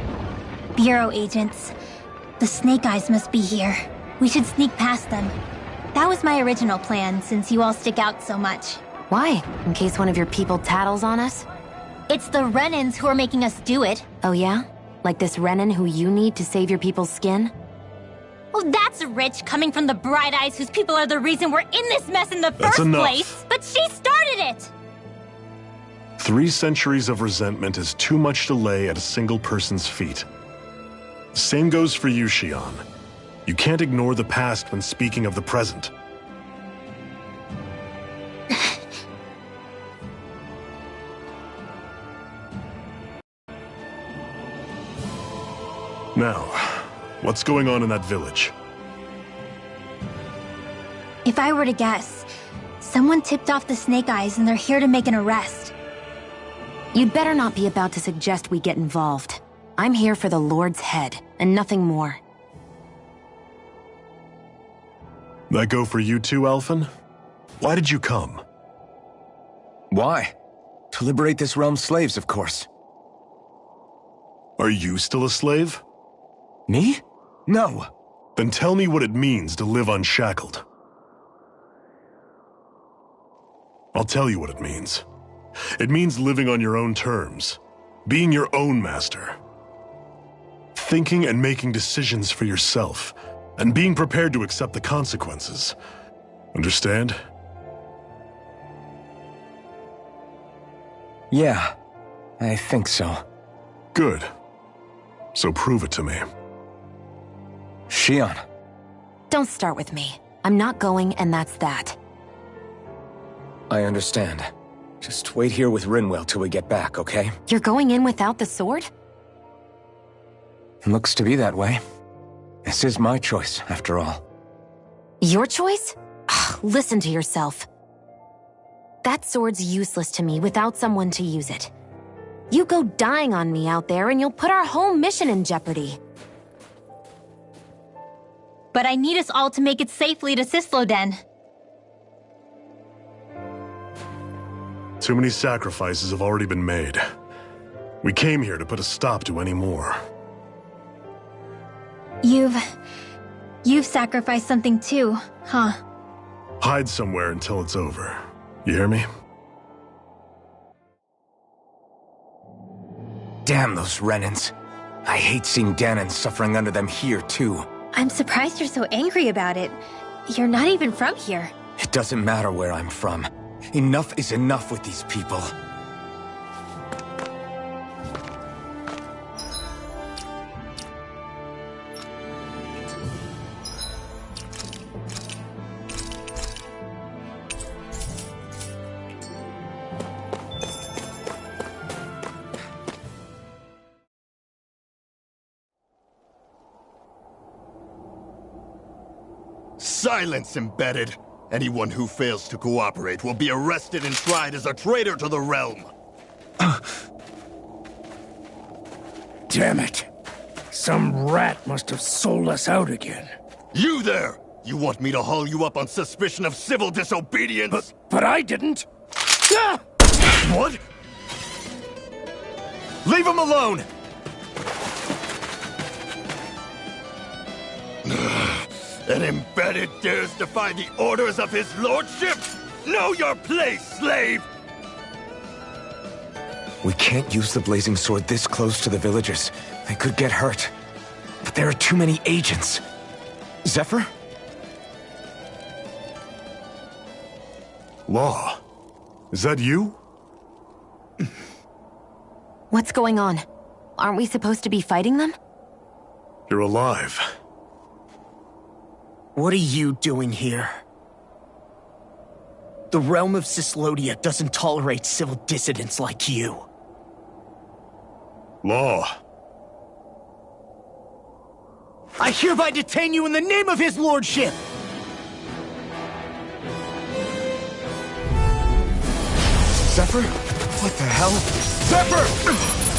Bureau agents. The Snake Eyes must be here. We should sneak past them. That was my original plan, since you all stick out so much. Why? In case one of your people tattles on us? It's the Renans who are making us do it. Oh yeah? Like this Renan who you need to save your people's skin? Oh, that's rich, coming from the Bright Eyes whose people are the reason we're in this mess in the That's first enough. place. But she started it! 3 centuries of resentment is too much to lay at a single person's feet. Same goes for you, Xion. You can't ignore the past when speaking of the present. Now, what's going on in that village? If I were to guess, someone tipped off the Snake Eyes and they're here to make an arrest. You'd better not be about to suggest we get involved. I'm here for the Lord's head, and nothing more. That go for you too, Alphen? Why did you come? Why? To liberate this realm's slaves, of course. Are you still a slave? Me? No. Then tell me what it means to live unshackled. I'll tell you what it means. It means living on your own terms, being your own master, thinking and making decisions for yourself, and being prepared to accept the consequences. Understand? Yeah, I think so. Good. So prove it to me. Xion. Don't start with me. I'm not going, and that's that. I understand. Just wait here with Rinwell till we get back, okay? You're going in without the sword? Looks to be that way. This is my choice, after all. Your choice? Ugh, listen to yourself. That sword's useless to me without someone to use it. You go dying on me out there and you'll put our whole mission in jeopardy. But I need us all to make it safely to Sisloden. Too many sacrifices have already been made. We came here to put a stop to any more. You've sacrificed something too, huh? Hide somewhere until it's over. You hear me? Damn those Renans. I hate seeing Danon suffering under them here, too. I'm surprised you're so angry about it. You're not even from here. It doesn't matter where I'm from. Enough is enough with these people. Silence, Embedded! Anyone who fails to cooperate will be arrested and tried as a traitor to the realm! Damn it! Some rat must have sold us out again. You there! You want me to haul you up on suspicion of civil disobedience? But I didn't! Ah! What? Leave him alone! An Embedded dares defy the orders of his lordship? Know your place, slave! We can't use the blazing sword this close to the villagers. They could get hurt. But there are too many agents. Zephyr? Law, is that you? What's going on? Aren't we supposed to be fighting them? You're alive. What are you doing here? The realm of Cyslodia doesn't tolerate civil dissidents like you. Law. I hereby detain you in the name of his lordship! Zephyr? What the hell? Zephyr!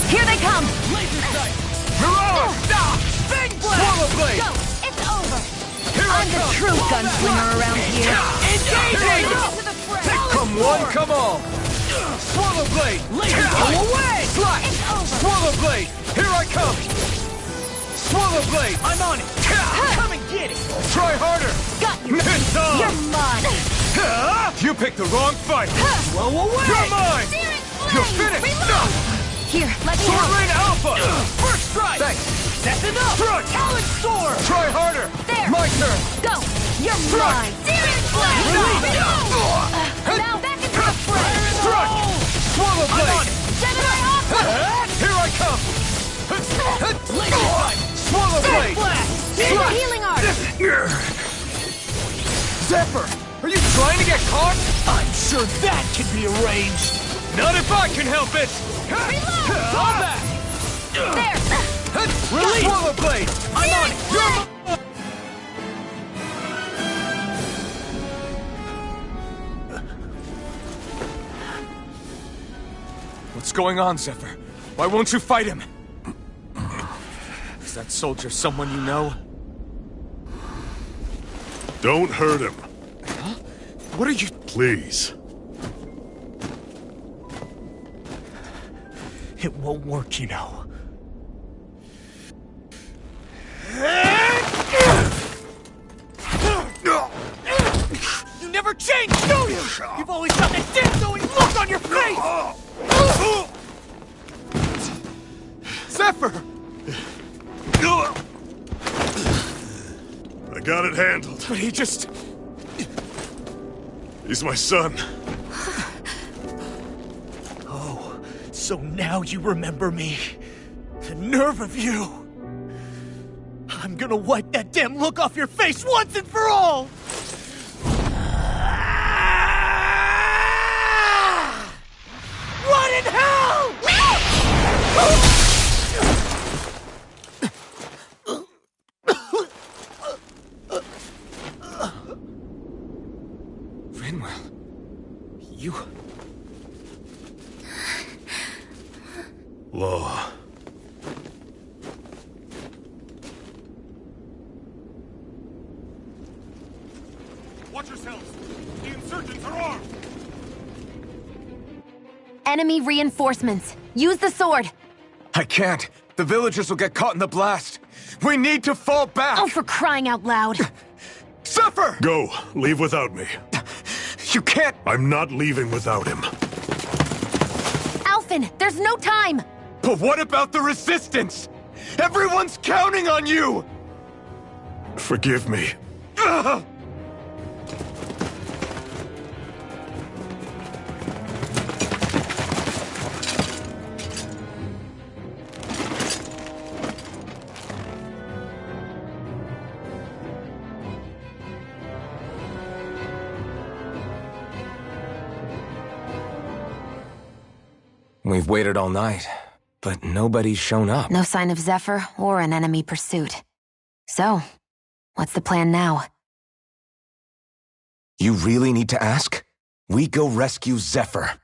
Here they come! Laser sight! Mirage! Bang blast! Swallow blade! Go! It's over! Here I I'm the come! true gunslinger around here! Engaging! To the fray! Come one, come all! Swallow blade! Laser go away! Slash! It's over! Swallow blade! Here I come! Swallow blade! I'm on it! Come and get it! Try harder! Got you! It's on! You're mine! You picked the wrong fight! Blow away! You're mine! Searing You're flame! finished! Reload! Here, let me Sword help! Rain Alpha! First strike! Thanks! That's enough! Thrust! Talon sword! Try harder! There! My turn! Go! You're Thrust! mine! Searing flame! Now back into the fray! Thrust! Swallow I'm on blade! it! Gemini Alpha! Here I come! Laser sight! Swallow blade! Blast! Here's healing art! Zephyr! Are you trying to get caught? I'm sure that can be arranged! Not if I can help it! Fall back! There! Release! Swallow blade! I'm on it! What's going on, Zephyr? Why won't you fight him? Is that soldier someone you know? Don't hurt him, What are you... please. It won't work, you know. You never change, do you? You've always got that death-knowing look on your face! Zephyr! I got it handled. But he just... He's my son. Oh, so now you remember me. The nerve of you! I'm gonna wipe that damn look off your face once and for all! What in hell?! Rinwell... You... Law. Watch yourselves! The insurgents are armed! enemy reinforcements. Use the sword. I can't. The villagers will get caught in the blast. We need to fall back! Oh, for crying out loud. Zephyr! Go. Leave without me. You can't... I'm not leaving without him. Alphen, there's no time! But what about the resistance? Everyone's counting on you! Forgive me. Ugh! We've waited all night, but nobody's shown up. No sign of Zephyr or an enemy pursuit. So, what's the plan now? You really need to ask? We go rescue Zephyr.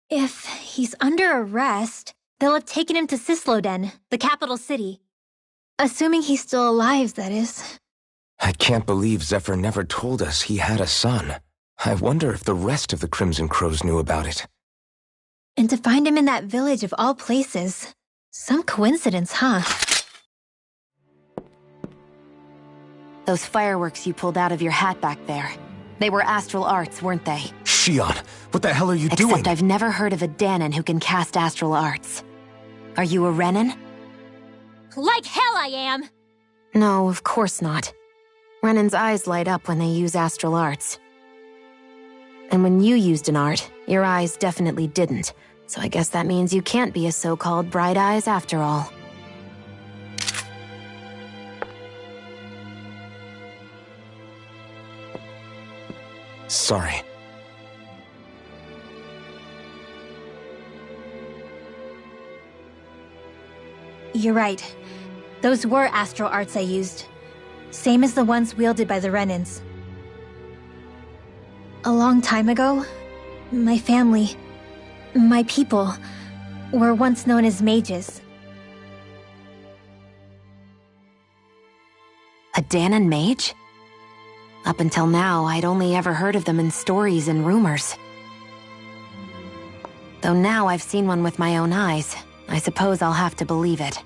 If he's under arrest, they'll have taken him to Cisloden, the capital city. Assuming he's still alive, that is. I can't believe Zephyr never told us he had a son. I wonder if the rest of the Crimson Crows knew about it. And to find him in that village of all places. Some coincidence, huh? Those fireworks you pulled out of your hat back there. They were astral arts, weren't they? Shion, what the hell are you doing? Except I've never heard of a Danon who can cast astral arts. Are you a Renan? Like hell I am! No, of course not. Renan's eyes light up when they use astral arts. And when you used an art, your eyes definitely didn't. So I guess that means you can't be a so-called bright eyes after all. Sorry. You're right. Those were astral arts I used. Same as the ones wielded by the Renans. A long time ago, my family, my people, were once known as mages. A Danon mage? Up until now, I'd only ever heard of them in stories and rumors. Though now I've seen one with my own eyes, I suppose I'll have to believe it.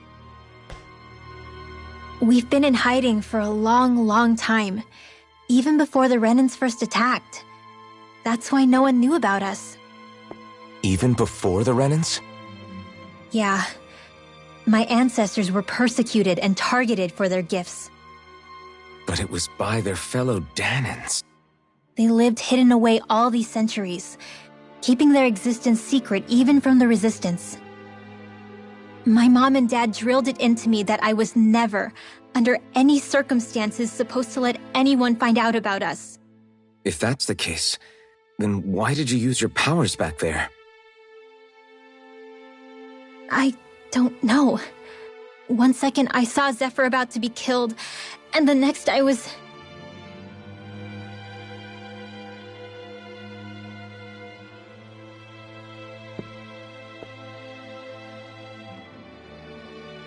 We've been in hiding for a long, long time, even before the Renans first attacked. That's why no one knew about us. Even before the Renans? Yeah. My ancestors were persecuted and targeted for their gifts. But it was by their fellow Danons. They lived hidden away all these centuries, keeping their existence secret even from the Resistance. My mom and dad drilled it into me that I was never, under any circumstances, supposed to let anyone find out about us. If that's the case, then why did you use your powers back there? I don't know. One second I saw Zephyr about to be killed, and the next I was...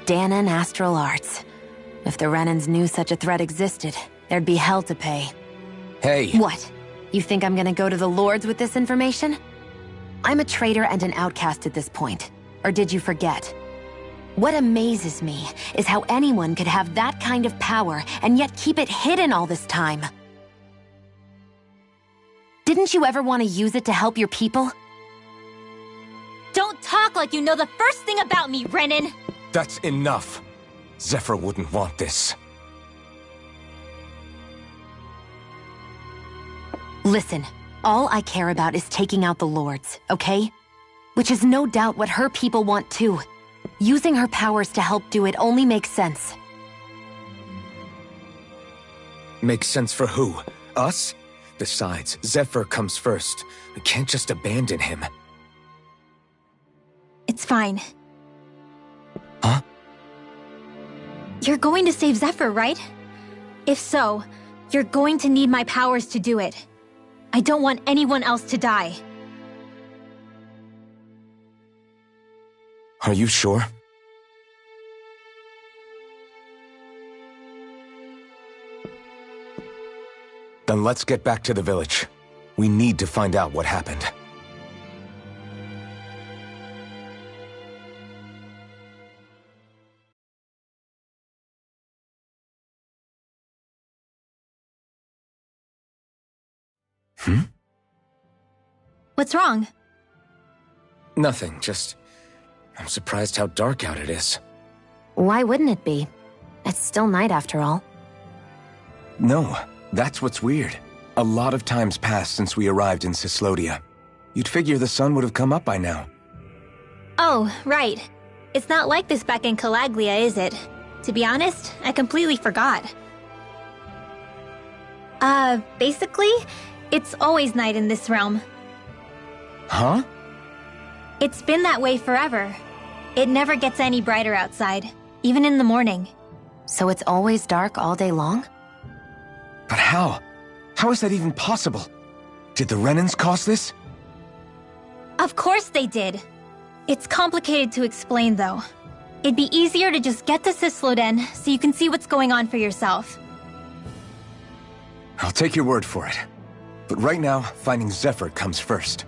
Danon astral arts. If the Renans knew such a threat existed, there'd be hell to pay. Hey! What? You think I'm gonna go to the Lords with this information? I'm a traitor and an outcast at this point. Or did you forget? What amazes me is how anyone could have that kind of power and yet keep it hidden all this time. Didn't you ever want to use it to help your people? Don't talk like you know the first thing about me, Renan! That's enough. Zephyr wouldn't want this. Listen, all I care about is taking out the Lords, okay? Which is no doubt what her people want too. Using her powers to help do it only makes sense. Makes sense for who? Us? Besides, Zephyr comes first. We can't just abandon him. It's fine. Huh? You're going to save Zephyr, right? If so, you're going to need my powers to do it. I don't want anyone else to die. Are you sure? Then let's get back to the village. We need to find out what happened. What's wrong? Nothing, just... I'm surprised how dark out it is. Why wouldn't it be? It's still night after all. No, that's what's weird. A lot of time's passed since we arrived in Cislodia. You'd figure the sun would have come up by now. Oh, right. It's not like this back in Calaglia, is it? To be honest, I completely forgot. Basically, it's always night in this realm. Huh? It's been that way forever. It never gets any brighter outside, even in the morning. So it's always dark all day long? But how? How is that even possible? Did the Renans cause this? Of course they did. It's complicated to explain, though. It'd be easier to just get to Cisloden so you can see what's going on for yourself. I'll take your word for it. But right now, finding Zephyr comes first.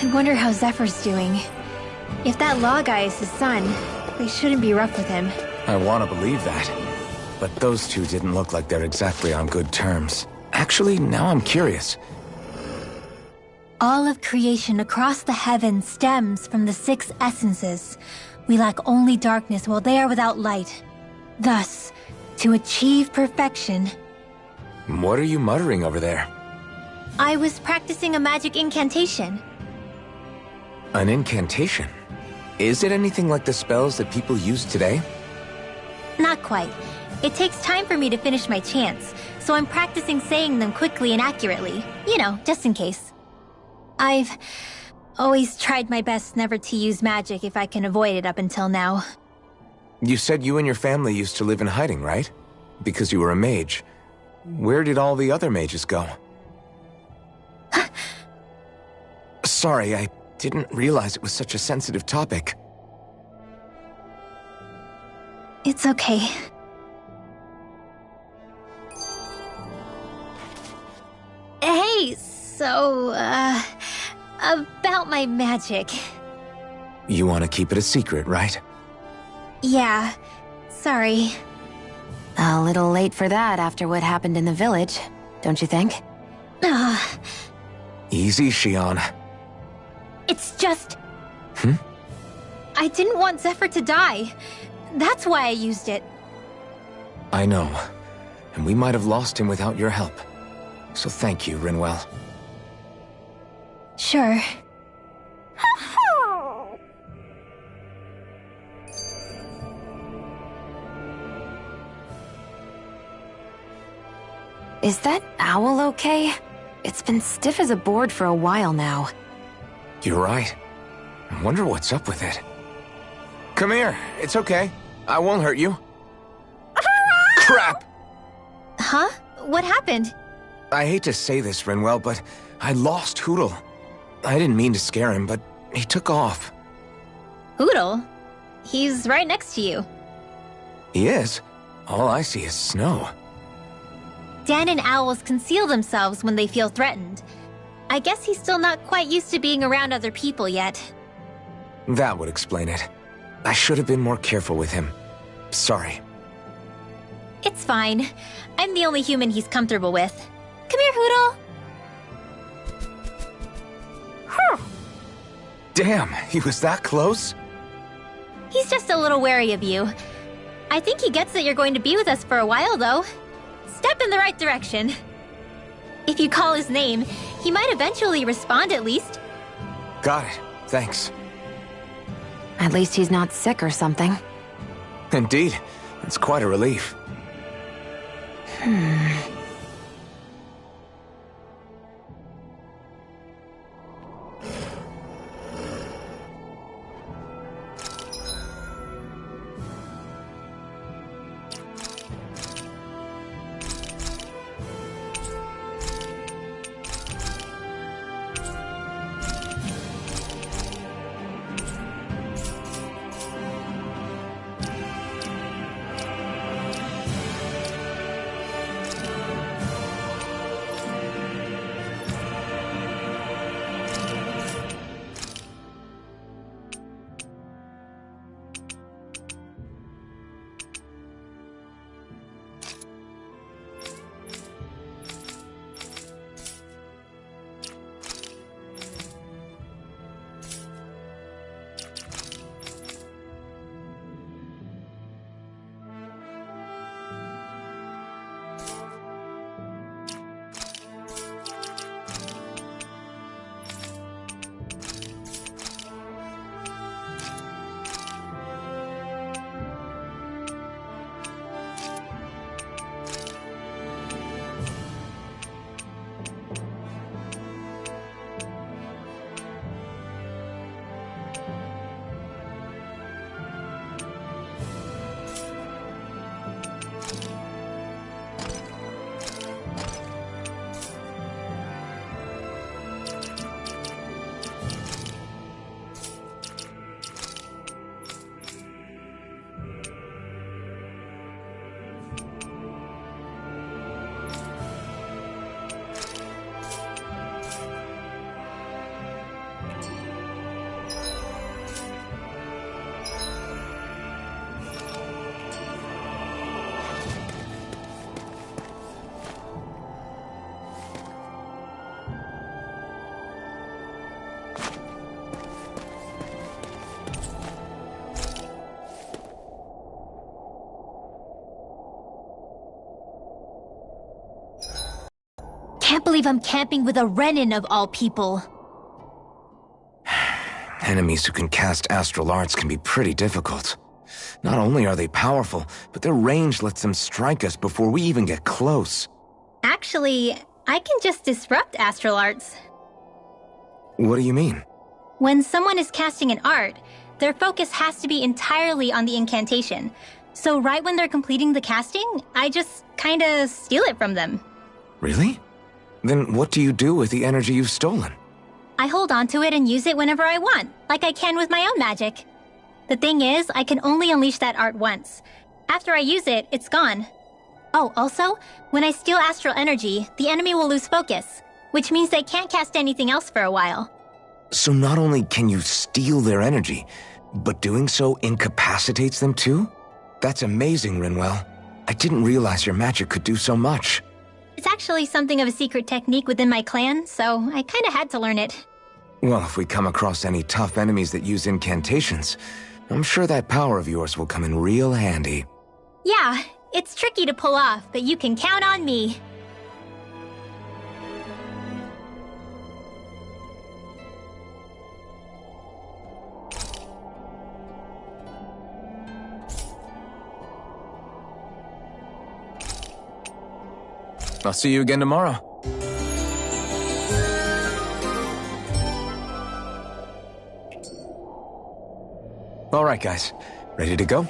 I wonder how Zephyr's doing. If that law guy is his son, they shouldn't be rough with him. I want to believe that. But those two didn't look like they're exactly on good terms. Actually, now I'm curious. All of creation across the heavens stems from the 6 essences. We lack only darkness while they are without light. Thus, to achieve perfection... What are you muttering over there? I was practicing a magic incantation. An incantation? Is it anything like the spells that people use today? Not quite. It takes time for me to finish my chants, so I'm practicing saying them quickly and accurately. You know, just in case. I've always tried my best never to use magic if I can avoid it up until now. You said you and your family used to live in hiding, right? Because you were a mage. Where did all the other mages go? Sorry, I didn't realize it was such a sensitive topic. It's okay. Hey, so, about my magic. You want to keep it a secret, right? Yeah, sorry. A little late for that after what happened in the village, don't you think? Easy, Shion. It's just... I didn't want Zephyr to die. That's why I used it. I know. And we might have lost him without your help. So thank you, Rinwell. Sure. Is that owl okay? It's been stiff as a board for a while now. You're right. I wonder what's up with it. Come here. It's okay. I won't hurt you. Crap! Huh? What happened? I hate to say this, Rinwell, but I lost Hootle. I didn't mean to scare him, but he took off. Hootle? He's right next to you. He is? All I see is snow. Dan and owls conceal themselves when they feel threatened. I guess he's still not quite used to being around other people yet. That would explain it. I should have been more careful with him. Sorry. It's fine. I'm the only human he's comfortable with. Come here, Hootle! Damn, he was that close? He's just a little wary of you. I think he gets that you're going to be with us for a while, though. Step in the right direction. If you call his name, he might eventually respond at least. Got it. Thanks. At least he's not sick or something. Indeed. It's quite a relief. Can't believe I'm camping with a Renin of all people. Enemies who can cast astral arts can be pretty difficult. Not only are they powerful, but their range lets them strike us before we even get close. Actually, I can just disrupt astral arts. What do you mean? When someone is casting an art, their focus has to be entirely on the incantation. So right when they're completing the casting, I just kinda steal it from them. Really? Then what do you do with the energy you've stolen? I hold on to it and use it whenever I want, like I can with my own magic. The thing is, I can only unleash that art once. After I use it, it's gone. Oh, also, when I steal astral energy, the enemy will lose focus, which means they can't cast anything else for a while. So not only can you steal their energy, but doing so incapacitates them too? That's amazing, Rinwell. I didn't realize your magic could do so much. It's actually something of a secret technique within my clan, so I kinda had to learn it. Well, if we come across any tough enemies that use incantations, I'm sure that power of yours will come in real handy. Yeah, it's tricky to pull off, but you can count on me. I'll see you again tomorrow. All right, guys. Ready to go?